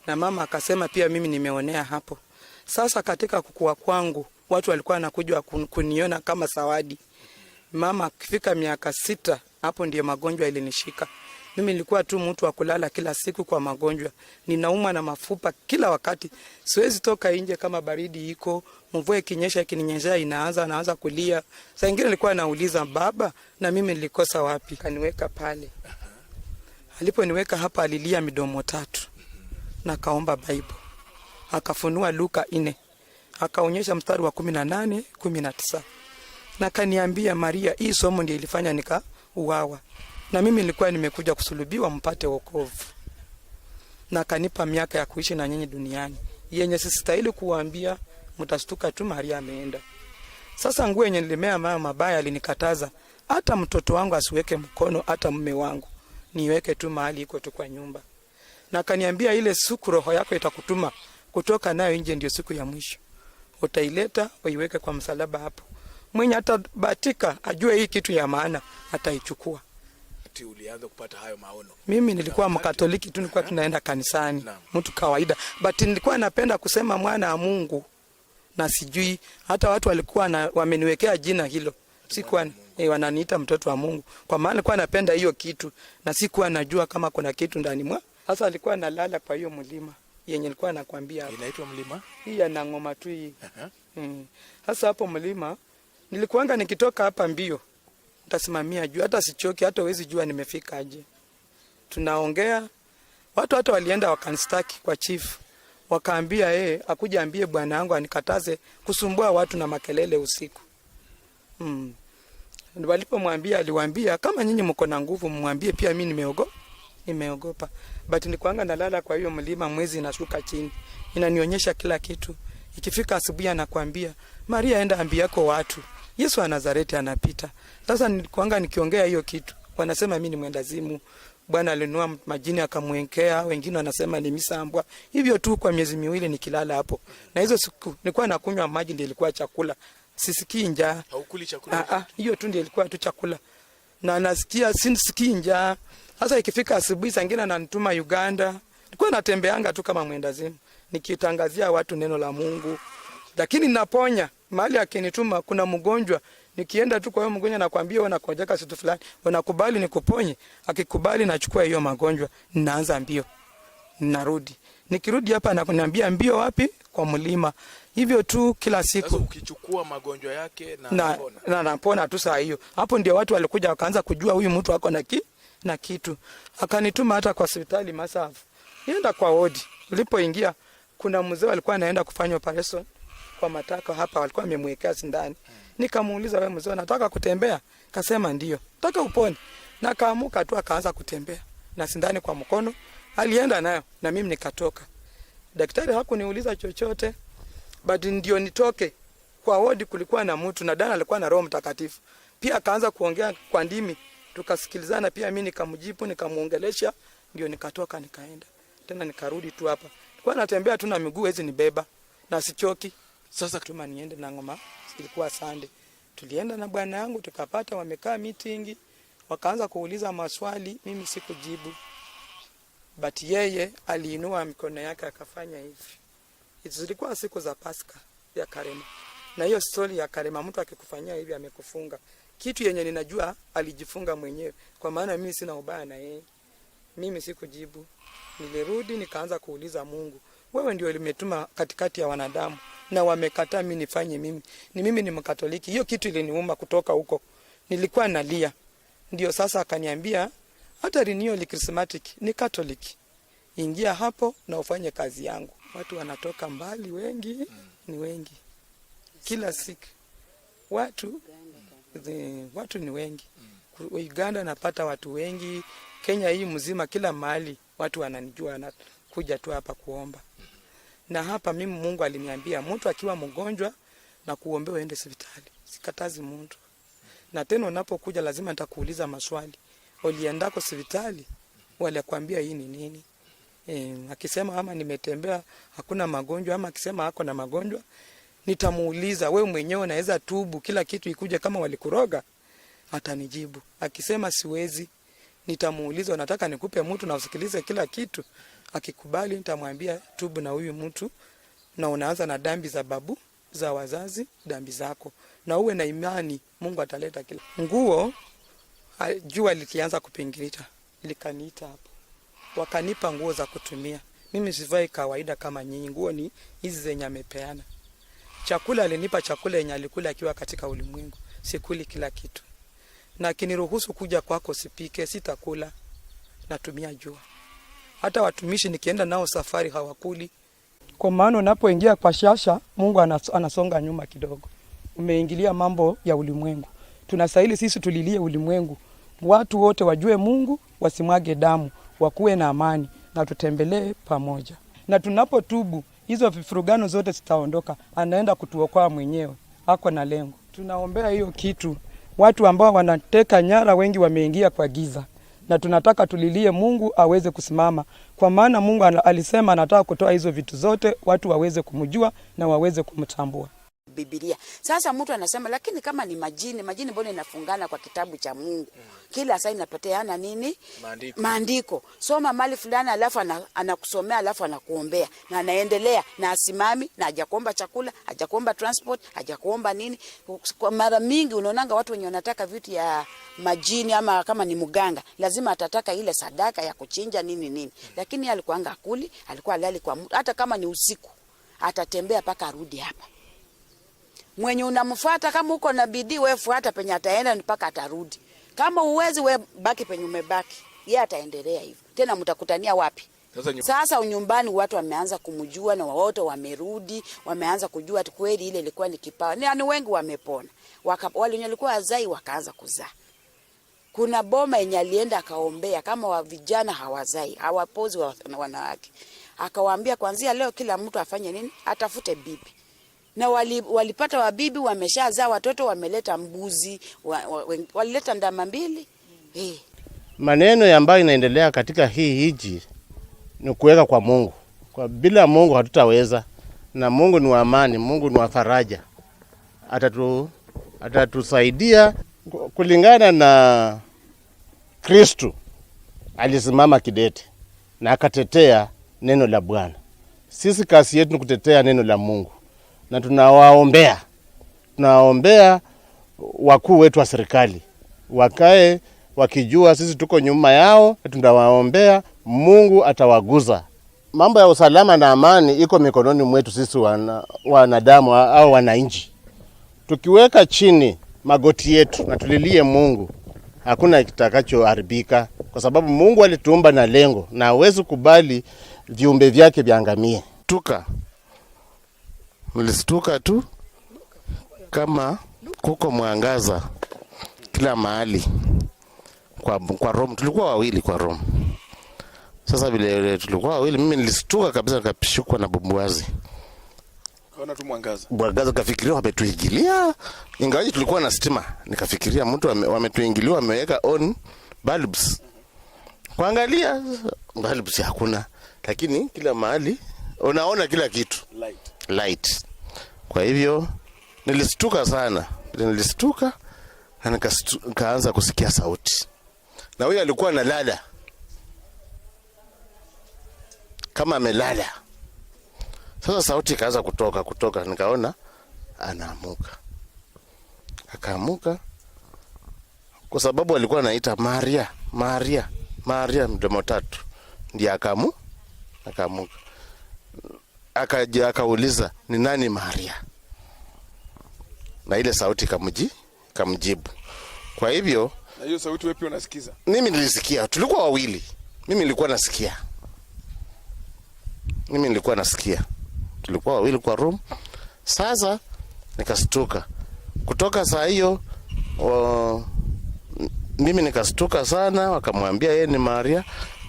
Na mama akasema pia mimi nimeonea hapo. Sasa katika kukua kwangu, watu walikuwa wanakuja kuniona kama zawadi. Mama akifika miaka 6, hapo ndiyo magonjwa ilinishika. Mimi nilikuwa tu mtu wa kulala kila siku kwa magonjwa. Ninauma na mafupa kila wakati. Siwezi toka nje kama baridi iko, mvua ikinyesha ikininyesha naanza kulia. Saa nyingine nilikuwa nauliza baba, na mimi nilikosa wapi? Kaniweka pale. Aliponiweka hapa alilia midomo 3. Na kaomba Bible. Akafunua Luka 4. Akaonyesha mstari wa 18, 19. Na kaniambia Maria, hii somo ndio ilifanya nikauawa. Na mimi nilikuwa nimekuja kusulubiwa mpate wokovu. Na kanipa miaka ya kuishi na nyinyi duniani. Yenye sistahili kuambia, mtashtuka tu Maria ameenda. Sasa nguo yenye nilimea mabaya alinikataza. Hata mtoto wangu asiweke mkono, hata mume wangu. Niweke tu mahali iko tu kwa nyumba. Na kaniambia ile siku roho yako itakutuma kutoka nayo nje ndio siku ya mwisho. Utaileta uiweke kwa msalaba hapo. Mwenye atabatika ajue hii kitu ya maana ataichukua. Ati ulianza kupata hayo maono? Mimi nilikuwa Mkatoliki tu, nilikuwa tunaenda kanisani. Mtu kawaida. But nilikuwa napenda kusema mwana wa Mungu. Na sijui hata watu walikuwa wameniwekea jina hilo. Sikuwa wananiita mtoto wa Mungu. Kwa maana nilikuwa napenda hiyo kitu na sikuwa najua kama kuna kitu ndani mwa. Sasa alikuwa nalala kwa hiyo mlima yenye nilikuwa nakwambia hapo. Inaitwa mlima? Hii ya Nangoma tu hii. Sasa hapo mlima nilikuanga nikitoka hapa mbio. Nitasimamia juu hata sichoki, hata huwezi jua nimefika aje. Tunaongea watu hata walienda wakanistaki kwa chief. Wakaambia akuja ambie bwana wangu anikataze kusumbua watu na makelele usiku. Walipomwambia aliwaambia kama nyinyi mko na nguvu mwambie pia mimi nimeogopa. But nilikuanga nalala kwa hiyo mlima, mwezi inashuka chini. Inanionyesha kila kitu. Ikifika asubuhi anakuambia, Maria enda ambiako watu. Yesu wa Nazareti anapita. Sasa nilikuanga nikiongea hiyo kitu. Wanasema mimi ni mwendazimu. Bwana alinua majini akamwenkea, wengine wanasema ni misambwa. Hivyo tu kwa miezi miwili nikilala hapo. Na hizo siku nilikuwa nakunywa maji ndio ilikuwa chakula. Sisikii njaa. Haukuli chakula? Hiyo tu ndio ilikuwa tu chakula. Na nasikia sisikii njaa. Sasa ikifika asubuhi sangine ananituma Uganda. Nilikuwa natembeanga tu kama mwendazimu. Nikitangazia watu neno la Mungu. Lakini naponya. Mahali akinituma kuna mgonjwa. Nikienda tu kwa hiyo mgonjwa nakwambia wanakojeka kitu fulani. Wanakubali nikuponye. Akikubali nachukua hiyo magonjwa. Ninaanza mbio. Ninarudi. Nikirudi hapa ananiambia mbio wapi? Kwa mlima. Hivyo tu kila siku. Sasa ukichukua magonjwa yake na napona tu saa hiyo. Hapo ndio watu walikuja wakaanza kujua huyu mtu ako na kitu. Akanituma hata kwa hospitali Masafu. Nienda kwa wodi. Ulipoingia kuna mzee alikuwa anaenda kufanya operation kwa matako hapa, walikuwa wamemwekea sindani. Nikamuuliza, wewe mzee unataka kutembea? Akasema ndio. Nataka upone. Na kaamuka tu akaanza kutembea na sindani kwa mkono. Alienda nayo na mimi nikatoka. Daktari hakuniuliza chochote. But ndio nitoke kwa wodi kulikuwa na mtu na Dana alikuwa na Roho Mtakatifu. Pia akaanza kuongea kwa ndimi. Tukasikilizana pia mimi nikamjibu nikamuongelesha ndio nikatoka nikaenda. Tena nikarudi tu hapa. Nilikuwa natembea tu na miguu hizi nibeba na sichoki. Sasa tuma niende na ngoma. Ilikuwa Sunday. Tulienda na bwana yangu tukapata wamekaa meeting. Wakaanza kuuliza maswali mimi sikujibu. But yeye aliinua mikono yake akafanya hivi. Zilikuwa siku za Pasaka ya Karema. Na hiyo story ya Karema mtu akikufanyia hivi amekufunga. Kitu yenye ninajua alijifunga mwenyewe kwa maana mimi sina ubaya na yeye. Mimi sikujibu. Nilirudi nikaanza kuuliza Mungu. Wewe ndio ulimetuma katikati ya wanadamu na wamekataa mimi nifanye mimi. Mimi ni Mkatoliki. Hiyo kitu iliniuma kutoka huko. Nilikuwa nalia. Ndio sasa akaniambia hata Renewal Charismatic ni Catholic. Ingia hapo na ufanye kazi yangu. Watu wanatoka mbali wengi, ni wengi. Kila siku. Watu ni wengi. Uganda napata watu wengi. Kenya hii mzima kila mahali watu wananijua na kuja tu hapa kuomba. Na hapa mimi Mungu aliniambia mtu akiwa mgonjwa na kuombea uende hospitali. Sikatazi mtu. Na tena unapokuja lazima nitakuuliza maswali. Ulienda kwa hospitali? Walikwambia hii ni nini? Akisema ama nimetembea hakuna magonjwa ama akisema hako na magonjwa nitamuuliza wewe mwenyewe unaweza tubu kila kitu ikuje kama walikuroga? Atanijibu. Akisema siwezi nitamuuliza unataka nikupe mtu na usikilize kila kitu? Akikubali nitamwambia tubu na huyu mtu na unaanza na dhambi za babu za wazazi, dhambi zako na uwe na imani Mungu ataleta kila. Nguo jua likianza kupingirita likaniita hapo. Wakanipa nguo za kutumia. Mimi sivai kawaida kama nyinyi, nguo ni hizi zenye amepeana. Chakula alinipa chakula yenye alikula akiwa katika ulimwengu. Sikuli kila kitu. Na kiniruhusu kuja kwako sipike, sitakula. Natumia jua. Hata watumishi nikienda nao safari hawakuli. Kwa maana unapoingia kwa shasha, Mungu anasonga nyuma kidogo. Umeingilia mambo ya ulimwengu. Tunastahili sisi tulilie ulimwengu. Watu wote wajue Mungu, wasimwage damu, wakuwe na amani na tutembelee pamoja. Na tunapotubu, hizo vifurugano zote zitaondoka. Anaenda kutuokoa mwenyewe. Hako na lengo. Tunaombea hiyo kitu. Watu ambao wanateka nyara wengi wameingia kwa giza. Na tunataka tulilie Mungu aweze kusimama. Kwa maana Mungu alisema anataka kutoa hizo vitu zote, watu waweze kumjua na waweze kumtambua. Biblia. Sasa mtu anasema lakini kama ni majini mbona inafungana kwa kitabu cha Mungu? Kila saa inapoteana nini? Maandiko. Soma mali fulani alafu anakusomea alafu anakuombea na anaendelea na asimami na hajakuomba chakula, hajakuomba transport, hajakuomba nini. Kwa mara mingi unaonanga watu wenye wanataka vitu ya majini ama kama ni mganga, lazima atataka ile sadaka ya kuchinja nini. Lakini alikuanga akuli, alikuwa halali kwa mtu. Hata kama ni usiku, atatembea paka arudi hapa. Mwenye unamfuata kama uko na bidii wewe fuata penye ataenda mpaka atarudi. Kama uwezi wewe baki penye umebaki. Yeye ataendelea hivyo. Tena mtakutania wapi? Sasa nyumbani watu wameanza kumjua na wote wamerudi, wameanza kujua ati kweli ile ilikuwa ni kipawa. Ni wengi wamepona. Wale walikuwa wazai wakaanza kuzaa. Kuna boma yenye alienda akaombea kama wa vijana hawazai, hawapozi wanawake. Akawaambia kuanzia leo kila mtu afanye nini? Atafute bibi. Na walipata wabibi, wameshazaa watoto, wameleta mbuzi, walileta ndama 2. Maneno ambayo inaendelea katika hiji ni kuweka kwa Mungu. Kwa bila Mungu hatutaweza. Na Mungu ni wa amani, Mungu ni wa faraja. Atatusaidia kulingana na Kristo. Alisimama kidete na akatetea neno la Bwana. Sisi kazi yetu ni kutetea neno la Mungu. Na tunawaombea wakuu wetu wa serikali wakae wakijua sisi tuko nyuma yao. Tunawaombea, Mungu atawaguza. Mambo ya usalama na amani iko mikononi mwetu sisi wanadamu au wananchi. Tukiweka chini magoti yetu na tulilie Mungu, hakuna kitakachoharibika, kwa sababu Mungu alituumba na lengo na hawezi kubali viumbe vyake viangamie. Nilistuka tu kama kuko mwangaza kila mahali kwa Rome. Tulikuwa wawili kwa Rome. Sasa vile tulikuwa wawili, mimi nilistuka kabisa, nikapishukwa na bumbuazi. Kaona tu mwangaza. Mwangaza, kafikiria wametuingilia. Ingawaje tulikuwa na stima, nikafikiria mtu wametuingilia, wameweka on bulbs. Kuangalia bulbs hakuna, lakini kila mahali unaona kila kitu. Light. Kwa hivyo nilistuka sana. Nilistuka na nikaanza kusikia sauti. Na huyo alikuwa analala. Kama amelala. Sasa sauti ikaanza kutoka, nikaona anaamuka. Akaamuka kwa sababu alikuwa anaita Maria mdomo 3. Ndiye akaamuka. Akauliza ni nani Maria? Na ile sauti kamjibu. Kwa hivyo, na hiyo sauti wewe pia unasikiza? Mimi nilisikia. Tulikuwa wawili. Mimi nilikuwa nasikia. Tulikuwa wawili kwa room. Sasa nikastuka. Kutoka saa hiyo mimi nikastuka sana, wakamwambia yeye ni Maria,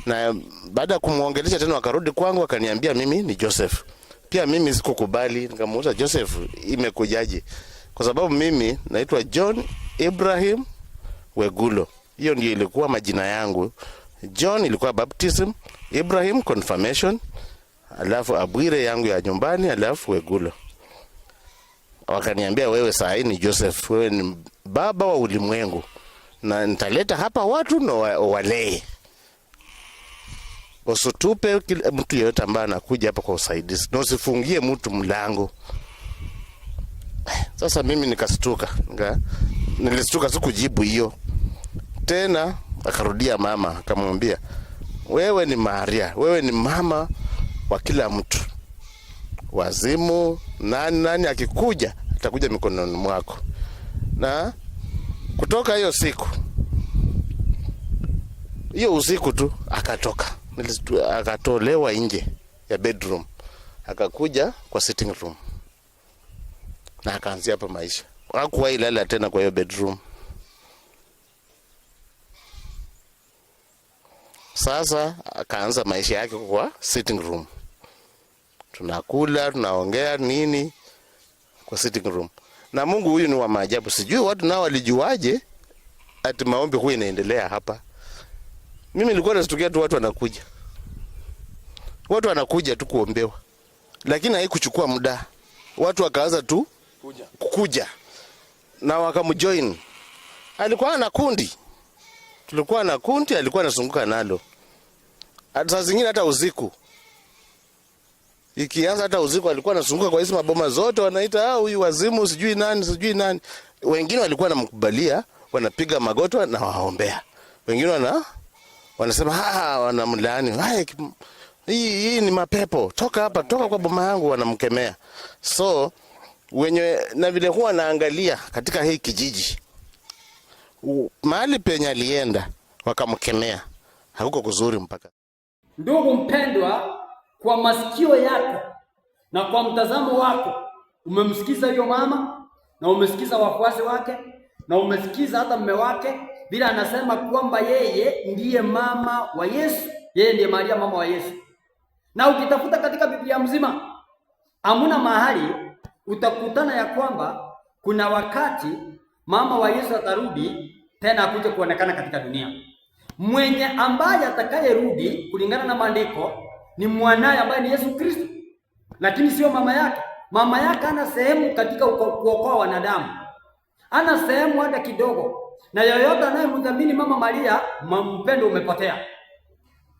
na baada ya kumuongelesha tena wakarudi kwangu wakaniambia mimi ni Joseph. Pia mimi sikukubali, nikamuuliza Joseph imekujaje? Kwa sababu mimi naitwa John Ibrahim Wegulo. Hiyo ndio ilikuwa majina yangu. John ilikuwa baptism, Ibrahim confirmation, alafu Abwire yangu ya nyumbani, alafu Wegulo. Wakaniambia wewe saa hii ni Joseph, wewe ni baba wa ulimwengu, na nitaleta hapa watu na walee. Usitupe mtu yeyote ambaye anakuja hapa kwa usaidizi. Na usifungie mtu mlango. Sasa mimi nikastuka. Nilistuka, sikujibu hiyo. Tena akarudia mama, akamwambia wewe ni Maria, wewe ni mama wa kila mtu. Wazimu, nani akikuja, atakuja mikononi mwako. Na kutoka hiyo usiku tu akatoka. Akatolewa nje ya bedroom, akakuja kwa sitting room, na akaanzia hapa maisha. Hakuwahi lala tena kwa hiyo bedroom. Sasa akaanza maisha yake kwa sitting room. Tunakula, tunaongea nini kwa sitting room. Na Mungu huyu ni wa maajabu. Sijui watu nao walijuaje ati maombi huyu inaendelea hapa. Mimi nilikuwa nasikia tu watu wanakuja. Watu wanakuja tu kuombewa. Lakini haikuchukua muda. Watu wakaanza tu kukuja. Na wakamjoin. Alikuwa na kundi. Tulikuwa na kundi, alikuwa anazunguka nalo. Saa zingine hata usiku. Ikianza hata usiku alikuwa anazunguka kwa hizo maboma zote, wanaita huyu wazimu sijui nani. Wengine walikuwa wanamkubalia, wanapiga magoti na waombea. Wengine wanasema wanamlaani. Hii ni mapepo. Toka hapa, toka kwa boma yangu, wanamkemea. So na vile huwa naangalia katika hii kijiji. Mahali penye alienda wakamkemea. Hakuko kuzuri mpaka. Ndugu mpendwa, kwa masikio yako na kwa mtazamo wako umemsikiza huyo mama na umesikiza wafuasi wake na umesikiza hata mume wake, bila anasema kwamba yeye ndiye mama wa Yesu, yeye ndiye Maria mama wa Yesu. Na ukitafuta katika Biblia mzima hamuna mahali utakutana ya kwamba kuna wakati mama wa Yesu atarudi tena akuje kuonekana katika dunia. Mwenye ambaye atakayerudi kulingana na maandiko ni mwanaye ambaye ni Yesu Kristo, lakini sio mama yake. Mama yake ana sehemu katika kuokoa wanadamu, ana sehemu hata kidogo. Na yoyote anayemdhamini mama Maria, mpendo umepotea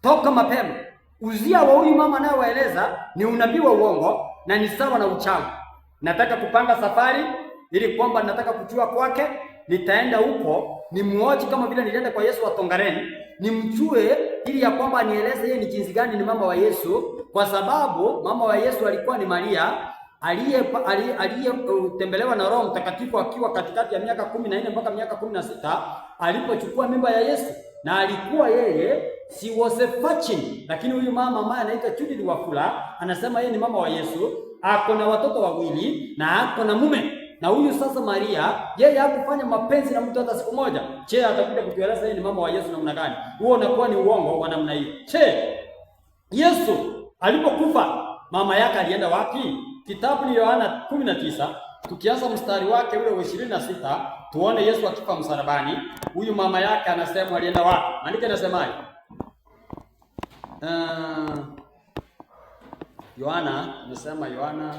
toka mapema. Uzia wa huyu mama anayewaeleza ni unabii wa uongo na ni sawa na uchawi. Nataka kupanga safari ili kwamba nataka kuchua kwake, nitaenda huko nimuoji kama vile nilienda kwa Yesu wa Tongareni, nimchue ili ya kwamba anieleze yeye ni jinsi gani ni mama wa Yesu, kwa sababu mama wa Yesu alikuwa ni Maria aliyetembelewa na Roho Mtakatifu akiwa katikati ya miaka 14 mpaka miaka 16 alipochukua mimba ya Yesu, na alikuwa yeye si was a virgin. Lakini huyu mama ambaye anaitwa Judith Wafula anasema yeye ni mama wa Yesu, ako na watoto wawili na ako na mume. Na huyu sasa Maria, yeye hakufanya mapenzi na mtu hata siku moja. Je, atakuja kutueleza yeye ni mama wa Yesu namna gani? Huo unakuwa ni uongo wa namna hiyo. Je, Yesu alipokufa mama yake alienda wapi? Kitabu ni Yohana 19, tukianza mstari wake ule wa 26, tuone Yesu akifa msalabani. Huyu mama yake anasema alienda wapi? Maandiko yanasemaje? Yohana, nimesema Yohana,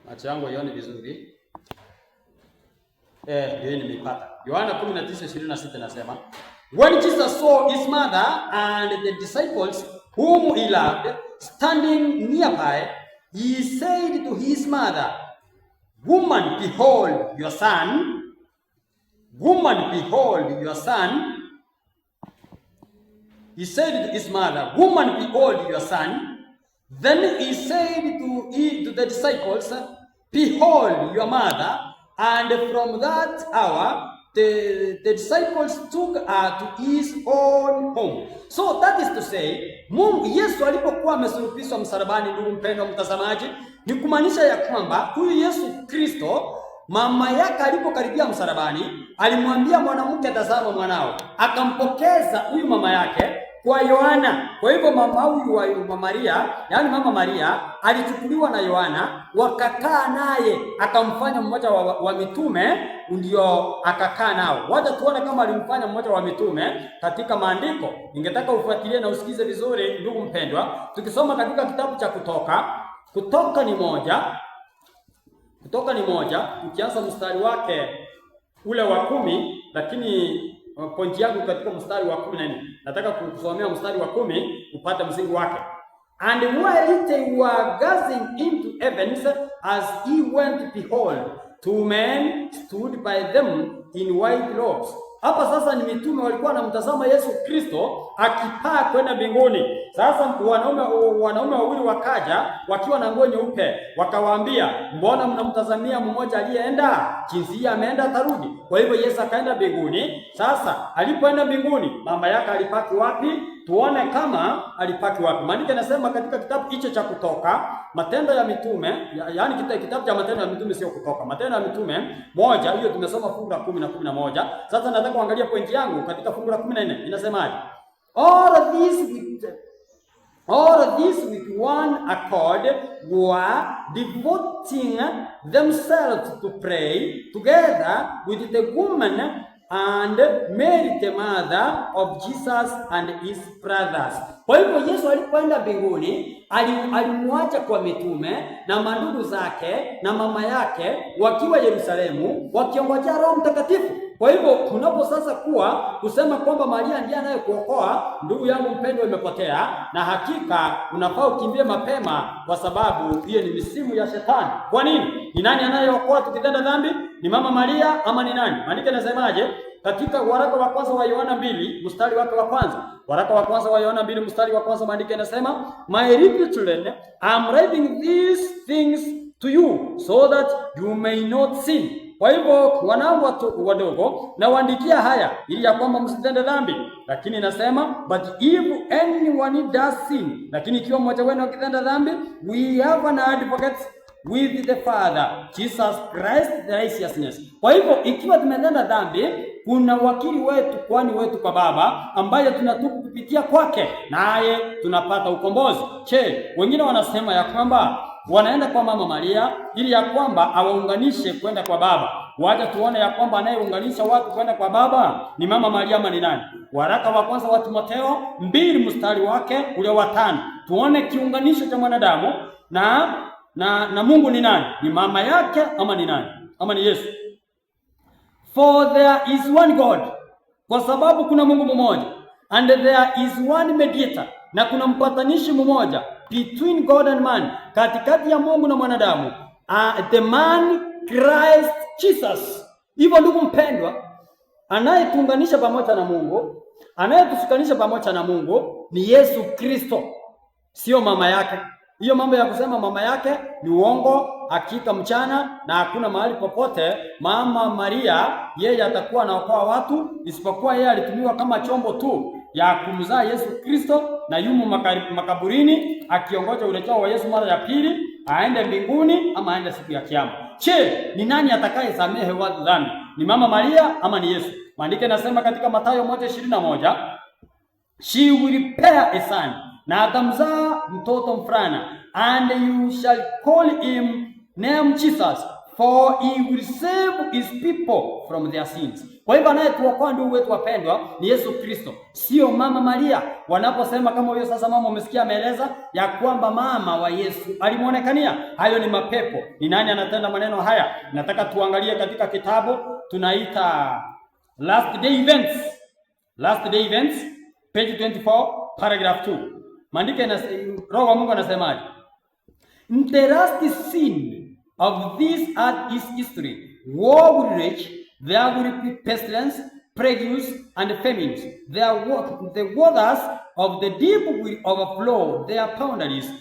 macho yangu yone vizuri. Ndio nimepata. Yohana 19:26 nasema, when Jesus saw his mother and the disciples whom he loved standing nearby, he said to his mother, "Woman, behold your son." Woman, behold your son. He said to his mother, "Woman, behold your son." Then he said to the disciples, "Behold your mother." And from that hour, the disciples took her to his own home. So that is to say, Mungu Yesu alipokuwa amesulubishwa msalabani, ndugu mpendwa mtazamaji, ni kumaanisha ya kwamba huyu Yesu Kristo, mama yake alipokaribia msalabani, alimwambia mwanamke, tazama mwanao. Akampokeza huyu mama yake kwa Yohana. Kwa hivyo mama huyu wa Maria, yani mama Maria, alichukuliwa na Yohana, wakakaa naye, akamfanya mmoja wa mitume, ndio akakaa nao. Wacha tuone kama alimfanya mmoja wa mitume katika maandiko. Ningetaka ufuatilie na usikize vizuri ndugu mpendwa. Tukisoma katika kitabu cha Kutoka ni moja, ukianza mstari wake ule wa 10, lakini pointi yangu katika mstari wa 14. Nataka kusomea mstari wa 10 upate msingi wake. And while they were gazing into heavens as he went, behold, two men stood by them in white robes. Hapa sasa ni mitume walikuwa wanamtazama Yesu Kristo akipaa kwenda mbinguni. Sasa wanaume wawili wakaja wakiwa na nguo nyeupe, wakawaambia, mbona mnamtazamia mmoja aliyeenda? Jinsi ameenda atarudi. Kwa hivyo Yesu akaenda mbinguni. Sasa alipoenda mbinguni, mama yake alipaki wapi? Tuone kama alipaki wapi. Maandiko yanasema katika kitabu hicho cha Kutoka, Matendo ya Mitume, yaani kitabu cha Matendo ya Mitume, sio Kutoka. Matendo ya Mitume 1, hiyo tumesoma fungu la 10 na 11. Sasa nataka kuangalia pointi yangu katika fungu la 14. Inasemaje? All of these with one accord were devoting themselves to pray together with the woman and Mary the mother of Jesus and his brothers. Kwa hivyo Yesu alipoenda mbinguni, alimwacha kwa mitume na mandugu zake na mama yake wakiwa Yerusalemu wakiongojea Roho Mtakatifu. Kwa hivyo tunapo sasa kusema kwamba Maria ndiye anayekuokoa, ndugu yangu mpendwa, imepotea, na hakika unafaa ukimbie mapema, kwa sababu hiyo ni misimu ya shetani. Kwa nini? Ni nani anayeokoa tukitenda dhambi? Ni mama Maria ama ni nani? Maandiko yanasemaje? Katika waraka wa kwanza wa Yohana 2 mstari wake wa kwanza. Waraka wa kwanza wa Yohana 2 mstari wa kwanza, maandiko yanasema, "My little children, I am writing these things to you so that you may not sin. Kwa hivyo wanangu wadogo nawaandikia haya ili ya kwamba msitende dhambi. Lakini nasema but if anyone does sin, lakini ikiwa mmoja wenu akitenda dhambi, we have an advocate with the Father, Jesus Christ the righteousness. Kwa hivyo ikiwa tumetenda dhambi, kuna wakili wetu, kwani wetu kwa Baba, ambaye tunatubu kupitia kwake, naye tunapata ukombozi. Wengine wanasema ya kwamba wanaenda kwa Mama Maria ili ya kwamba awaunganishe kwenda kwa Baba. Waje tuone ya kwamba anayeunganisha watu kwenda kwa Baba ni Mama Maria ama ni nani? Waraka wa kwanza wa Timotheo 2 mstari wake ule wa 5. Tuone kiunganisho cha mwanadamu na Mungu ni nani? Ni mama yake ama ni nani? Ama ni Yesu? For there is one God. Kwa sababu kuna Mungu mmoja. And there is one mediator. Na kuna mpatanishi mmoja between God and man, katikati ya Mungu na mwanadamu, the man Christ Jesus. Hivyo ndugu mpendwa, anayetuunganisha pamoja na Mungu, anayetushikanisha pamoja na Mungu ni Yesu Kristo, sio mama yake. Hiyo mambo ya kusema mama yake ni uongo, hakika mchana, na hakuna mahali popote Mama Maria yeye atakuwa anaokoa watu, isipokuwa yeye alitumiwa kama chombo tu ya kumzaa Yesu Kristo, na yumo makaburini akiongoja urejeo wa Yesu mara ya pili, aende mbinguni ama aende siku ya kiyama. Ni nani atakayesamehe watu dhambi? Ni Mama Maria ama ni Yesu? Maandiko yanasema katika Mathayo 1:21, she will bear a son, na atamzaa mtoto mfulana, and you shall call him name Jesus, for he will save his people from their sins. Kwa hivyo anayetuokoa ndugu wetu wapendwa ni Yesu Kristo, sio Mama Maria. Wanaposema kama huyo sasa mama umesikia ameeleza ya kwamba mama wa Yesu alimuonekania, hayo ni mapepo. Ni nani anatenda maneno haya? Nataka tuangalie katika kitabu tunaita Last Day Events. Last Day Events, page 24, paragraph 2. Maandiko Roho wa Mungu anasemaje? The last scene of this earth is history. War will rage, there will be pestilence, plagues, and famines. The waters of the deep will overflow their boundaries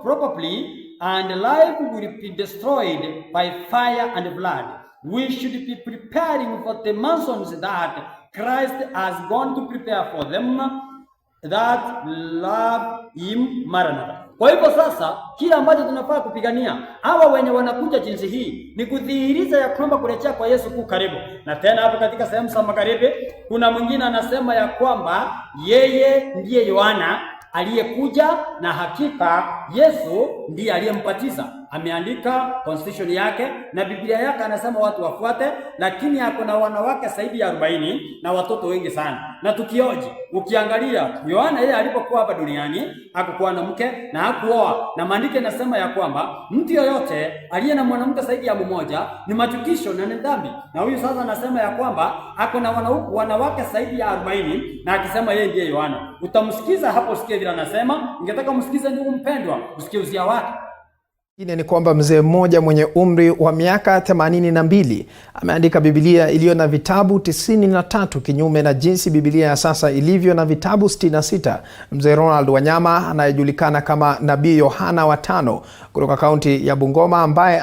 probably, and life will be destroyed by fire and blood. We should be preparing for the mansions that Christ has gone to prepare for them that love him. Maranatha. Kwa hivyo sasa kila ambacho tunafaa kupigania hawa wenye wanakuja jinsi hii ni kudhihirisha ya kwamba kurejea kwa Yesu ku karibu. Na tena hapo katika sehemu za magharibi kuna mwingine anasema ya kwamba yeye ndiye Yohana aliyekuja, na hakika Yesu ndiye aliyempatiza. Ameandika constitution yake na Biblia yake, anasema watu wafuate, lakini hako na wanawake zaidi ya 40 na watoto wengi sana. Na tukioje, ukiangalia Yohana yeye alipokuwa hapa duniani hakukuwa na mke na hakuoa, na maandiko yanasema ya kwamba mtu yoyote aliye na mwanamke zaidi ya mmoja ni matukisho na ni dhambi. Na huyu sasa anasema ya kwamba hako na wanawake zaidi ya 40 na akisema yeye ndiye Yohana. Utamsikiza hapo, sikia vile anasema. Ningetaka msikize ndugu mpendwa, usikie uzia wake. Ni kwamba mzee mmoja mwenye umri wa miaka 82 ameandika Biblia iliyo na vitabu 93 kinyume na jinsi Biblia ya sasa ilivyo na vitabu 66. Mzee Ronald Wanyama anayejulikana kama Nabii Yohana wa 5 kutoka kaunti ya Bungoma, ambaye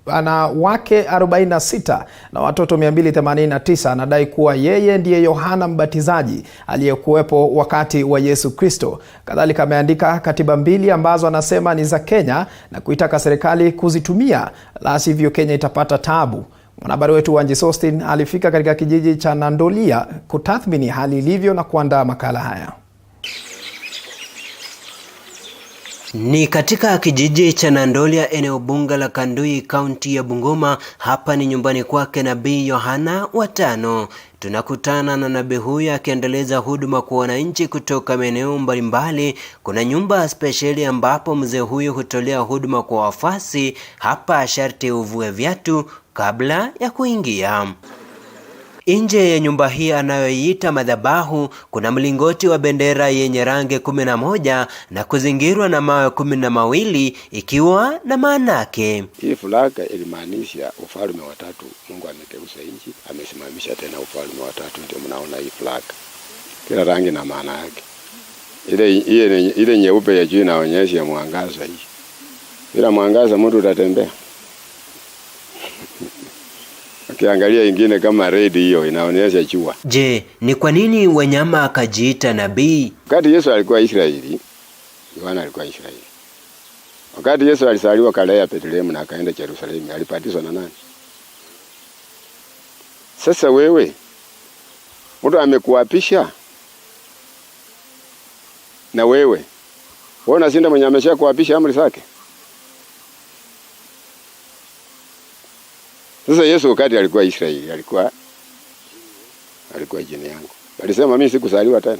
ana wake 46 na watoto 289, anadai kuwa yeye ndiye Yohana Mbatizaji aliyekuwepo wakati wa Yesu Kristo. Kadhalika ameandika katiba 2 ambazo anasema ni za Kenya na kuitaka serikali kuzitumia, la sivyo Kenya itapata taabu. Mwanahabari wetu Wanji Sostin alifika katika kijiji cha Nandolia kutathmini hali ilivyo na kuandaa makala haya. Ni katika kijiji cha Nandolia, eneo bunge la Kandui, kaunti ya Bungoma. Hapa ni nyumbani kwake Nabii Yohana wa 5. Tunakutana na nabii huyu akiendeleza huduma kwa wananchi kutoka maeneo mbalimbali. Kuna nyumba spesheli ambapo mzee huyu hutolea huduma kwa wafasi. Hapa sharti uvue viatu kabla ya kuingia. Nje ya nyumba hii anayoiita madhabahu kuna mlingoti wa bendera yenye rangi 11 na kuzingirwa na mawe 12 ikiwa na maana yake. Hii flag ilimaanisha ufalme wa 3. Mungu amegeuza nchi, amesimamisha tena ufalme wa 3, ndio mnaona hii flag. Kila rangi na maana yake. Ile nyeupe ya juu inaonyesha mwangaza hii. Bila mwangaza mtu utatembea. Ukiangalia ingine kama red hiyo inaonyesha jua. Je, ni kwa nini wanyama akajiita nabii? Wakati Yesu alikuwa Israeli, Yohana alikuwa Israeli. Wakati Yesu alizaliwa Galilaya Bethlehem na akaenda Yerusalemu, alibatizwa na nani? Sasa wewe mtu amekuapisha na wewe unashinda mwenye amesha kuapisha amri zake. Sasa Yesu wakati alikuwa Israeli, alikuwa jini yangu. Alisema mimi sikuzaliwa tena.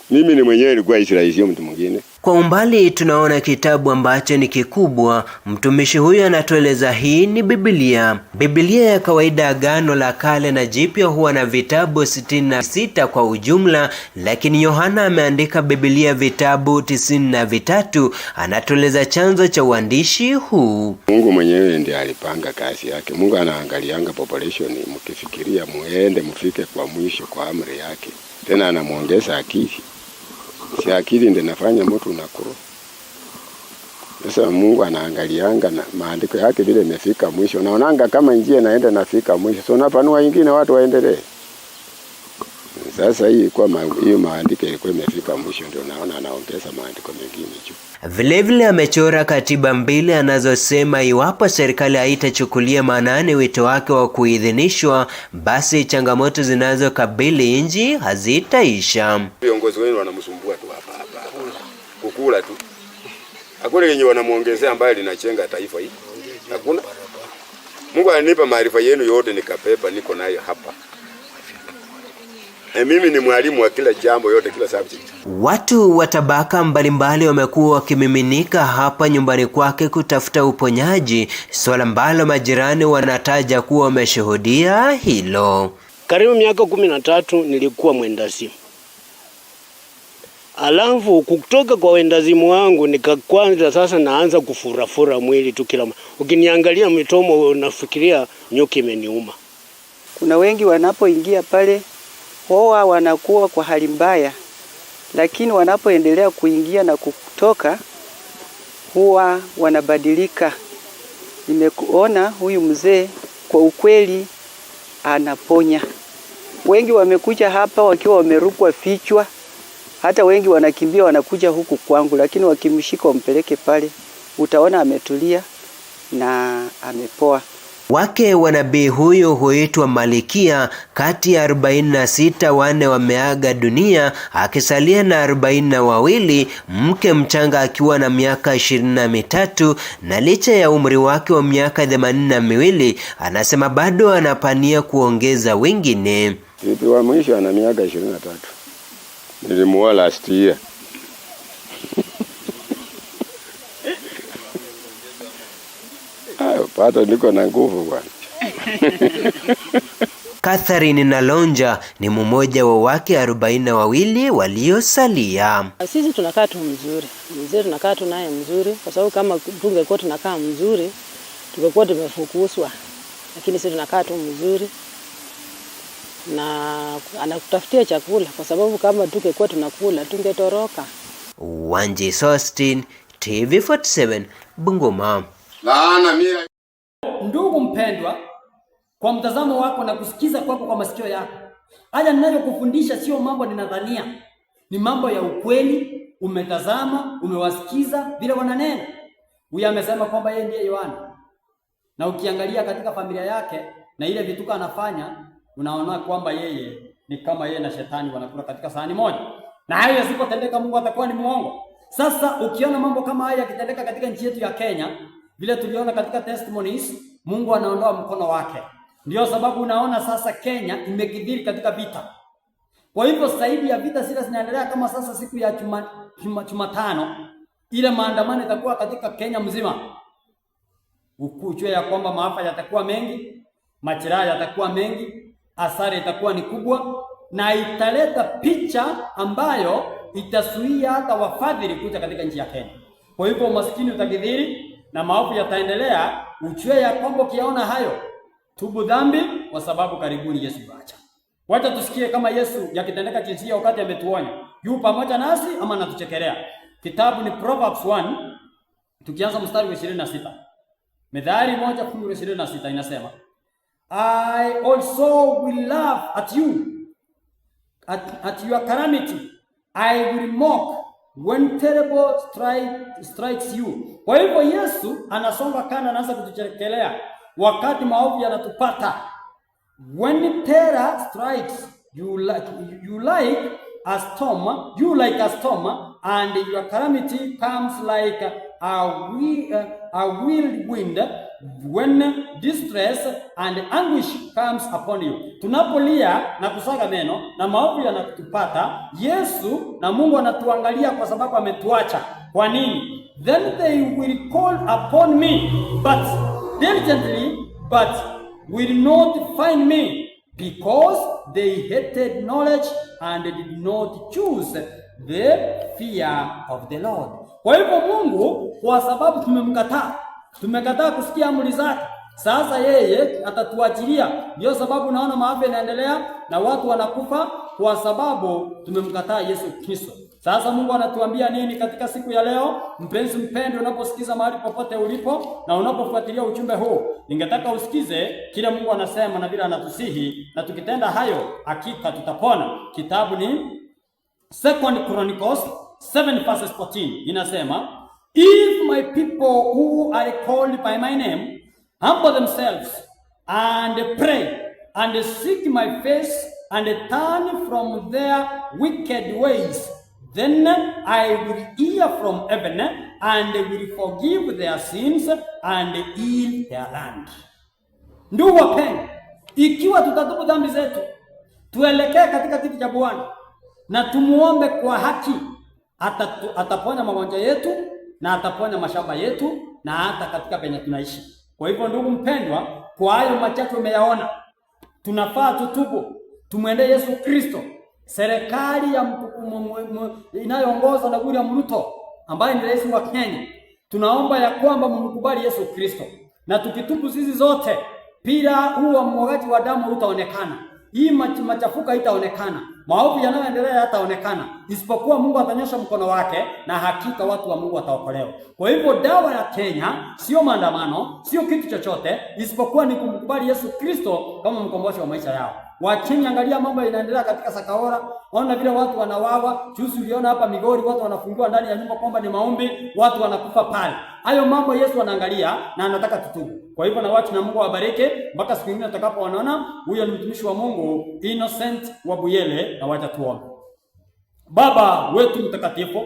Mimi ni mwenyewe nilikuwa Israeli, sio mtu mwingine. Kwa umbali tunaona kitabu ambacho ni kikubwa. Mtumishi huyu anatueleza hii ni Biblia. Biblia ya kawaida, Agano la Kale na Jipya, huwa na vitabu 66 kwa ujumla, lakini Yohana ameandika Biblia vitabu 93. Anatueleza chanzo cha uandishi huu. Mungu mwenyewe ndiye alipanga kazi yake. Mungu anaangalianga population, mkifikiria muende mfike kwa mwisho kwa amri yake. Tena anamuongeza akili. Si akili ndio inafanya mtu unakuru. Sasa Mungu anaangalianga na maandiko yake vile imefika mwisho. Unaonanga kama njia inaenda nafika mwisho. So unapanua ingine watu waendelee. Sasa hii kwa hiyo maandiko ilikuwa imefika mwisho, ndio naona anaongeza maandiko mengine juu. Vilevile amechora katiba mbili anazosema iwapo serikali haitachukulia maanani wito wake wa kuidhinishwa, basi changamoto zinazokabili nchi hazitaisha. Viongozi wenu wanamsumbua tu hapa kukula tu. Hakuna yenye wanamuongezea ambaye linachenga taifa hili. Hakuna. Mungu alinipa maarifa yenu yote nikapepa, niko nayo hapa. Mimi ni mwalimu wa kila jambo yote, kila subject. Watu wa tabaka mbalimbali wamekuwa wakimiminika hapa nyumbani kwake kutafuta uponyaji, swala ambalo majirani wanataja kuwa wameshuhudia hilo. Karibu miaka 13 nilikuwa mwendazimu. Alafu kutoka kwa wendazimu wangu nikakwanza sasa naanza kufurafura mwili tu kila ukiniangalia mitomo unafikiria nyuki imeniuma. Kuna wengi wanapoingia pale huwa wanakuwa kwa hali mbaya, lakini wanapoendelea kuingia na kutoka huwa wanabadilika. Nimekuona huyu mzee kwa ukweli anaponya. Wengi wamekuja hapa wakiwa wamerukwa vichwa, hata wengi wanakimbia wanakuja huku kwangu, lakini wakimshika wampeleke pale utaona ametulia na amepoa. Wake wa nabii huyu huitwa Malikia. Kati ya 46 wanne wameaga dunia, akisalia na 42, mke mchanga akiwa na miaka 23, na licha ya umri wake wa miaka 82 anasema bado anapania kuongeza wengine. Bibi wa mwisho ana miaka 23. Nilimuoa last year. Pato niko na nguvu bwana. Catherine Nalonja ni mmoja wa wake 42 waliosalia. Sisi tunakaa tu mzuri. Mzee tunakaa tu naye mzuri kwa sababu kama tungekuwa tunakaa mzuri tungekuwa tumefukuzwa. Lakini sisi tunakaa tu mzuri. Na anakutafutia chakula kwa sababu kama tungekuwa tunakula tungetoroka. Wanji Sostin, TV47, Bungoma. Ndugu mpendwa, kwa mtazamo wako na kusikiza kwako kwa masikio yako, haya ninayokufundisha sio mambo ninadhania, ni mambo ya ukweli. Umetazama, umewasikiza vile wananena. Huyu amesema kwamba yeye ndiye Yohana, na ukiangalia katika familia yake na ile vituko anafanya, unaona kwamba yeye ni kama yeye na shetani wanakula katika sahani moja, na hayo yasipotendeka Mungu atakuwa ni muongo. Sasa ukiona mambo kama haya yakitendeka katika nchi yetu ya Kenya, vile tuliona katika testimonies, Mungu anaondoa mkono wake. Ndio sababu unaona sasa Kenya imekidhiri katika vita. Kwa hivyo zaidi ya vita zile zinaendelea, kama sasa siku ya Jumatano ile maandamano itakuwa katika Kenya mzima. Ukujue ya kwamba maafa yatakuwa mengi, majeraha yatakuwa mengi, hasara itakuwa ni kubwa, na italeta picha ambayo itasuia hata wafadhili kuja katika nchi ya Kenya. Kwa hivyo umaskini utakidhiri na maovu yataendelea. Ujue ya kwamba ukiona hayo, tubu dhambi, kwa sababu karibuni Yesu acha. Wacha tusikie kama Yesu yakitendeka jinsi wakati ametuonya. Yu pamoja nasi ama anatuchekelea? Kitabu ni Proverbs 1 tukianza mstari wa 26. Methali 1:26 inasema, I also will laugh at you, at your calamity. I will mock when terrible strikes you. Kwa hivyo Yesu anasonga kana, anaanza kutuchekelea wakati maovu yanatupata. When terror strikes you like a storm, and your calamity comes like a whirlwind, when distress and anguish comes upon you. Tunapolia na kusaga meno na maovu yanatupata, Yesu na Mungu anatuangalia kwa sababu ametuacha. Kwa nini? Then they will call upon me, but diligently, but will not find me, because they hated knowledge and did not choose the fear of the Lord. Kwa hivyo Mungu, kwa sababu tumekataa kusikia amri zake, sasa yeye atatuachilia. Ndio sababu naona maafa yanaendelea na watu wanakufa kwa sababu tumemkataa Yesu Kristo. Sasa Mungu anatuambia nini katika siku ya leo? Mpenzi mpendwa, unaposikiza mahali popote ulipo na unapofuatilia ujumbe huu, ningetaka usikize kile Mungu anasema na vile anatusihi, na tukitenda hayo hakika tutapona. Kitabu ni 2 Chronicles 7:14 inasema, if my people who are called by my name humble themselves and pray and seek my face and turn from their wicked ways, then I will hear from heaven and will forgive their sins and heal their land. Ndugu wapendwa, ikiwa tutatubu dhambi zetu, tuelekee katika kiti cha Bwana na tumuombe kwa haki, ataponya magonjwa yetu na ataponya mashamba yetu na hata katika penye tunaishi. Kwa hivyo ndugu mpendwa, kwa hayo machache umeyaona, tunafaa tutubu, tumwendee Yesu Kristo. Serikali ya inayoongozwa na William Ruto ambaye ni rais wa Kenya, tunaomba ya kwamba mumkubali Yesu Kristo, na tukitubu sisi zote, bila huwa mwagaji wa damu utaonekana, hii machafuka haitaonekana, maovu yanayoendelea hataonekana, isipokuwa Mungu atanyosha mkono wake na hakika watu wa Mungu wataokolewa. Kwa hivyo dawa ya Kenya sio maandamano, sio kitu chochote, isipokuwa ni kumkubali Yesu Kristo kama mkombozi wa maisha yao. Wakenya, angalia mambo yanaendelea katika Sakahora, ona vile watu wanawawa. Juzi uliona hapa Migori watu wanafungiwa ndani ya nyumba kwamba ni maombi, watu wanakufa pale. Hayo mambo Yesu anaangalia na anataka tutubu. Kwa hivyo na watu na Mungu awabariki mpaka siku nyingine tutakapoonana. Huyo ni mtumishi wa Mungu Innocent Wabuyele, na wacha tuombe. Baba wetu mtakatifu,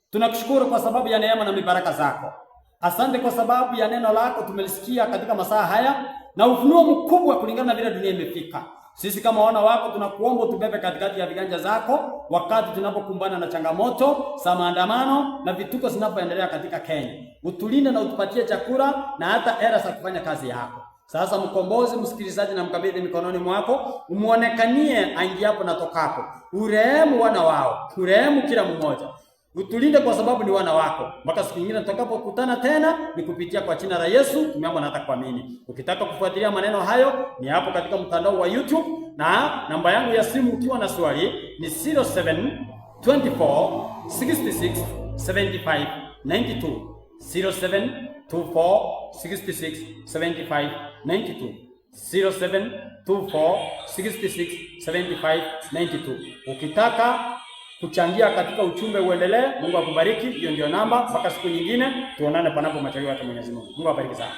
tunakushukuru kwa sababu ya neema na mibaraka zako. Asante kwa sababu ya neno lako tumelisikia katika masaa haya na ufunuo mkubwa kulingana na vile dunia imefika. Sisi kama wana wako tunakuomba tubebe katikati ya viganja zako wakati tunapokumbana na changamoto za maandamano na vituko zinapoendelea katika Kenya. Utulinde na utupatie chakula na hata hela za kufanya kazi yako. Sasa mkombozi, msikilizaji na mkabidhi mikononi mwako, umuonekanie aingiapo na tokapo. Urehemu wana wao, urehemu kila mmoja. Utulinde kwa sababu ni wana wako. Mpaka siku nyingine tutakapokutana tena, ni kupitia kwa jina la Yesu tumeomba na hata kuamini. Ukitaka kufuatilia maneno hayo ni hapo katika mtandao wa YouTube, na namba yangu ya simu ukiwa na swali ni 0724667592 0724667592 0724667592. Ukitaka kuchangia katika uchumbe uendelee, Mungu akubariki. Hiyo ndio namba. Mpaka siku nyingine tuonane panapo majaliwa ya Mwenyezi Mungu. Mungu awabariki sana.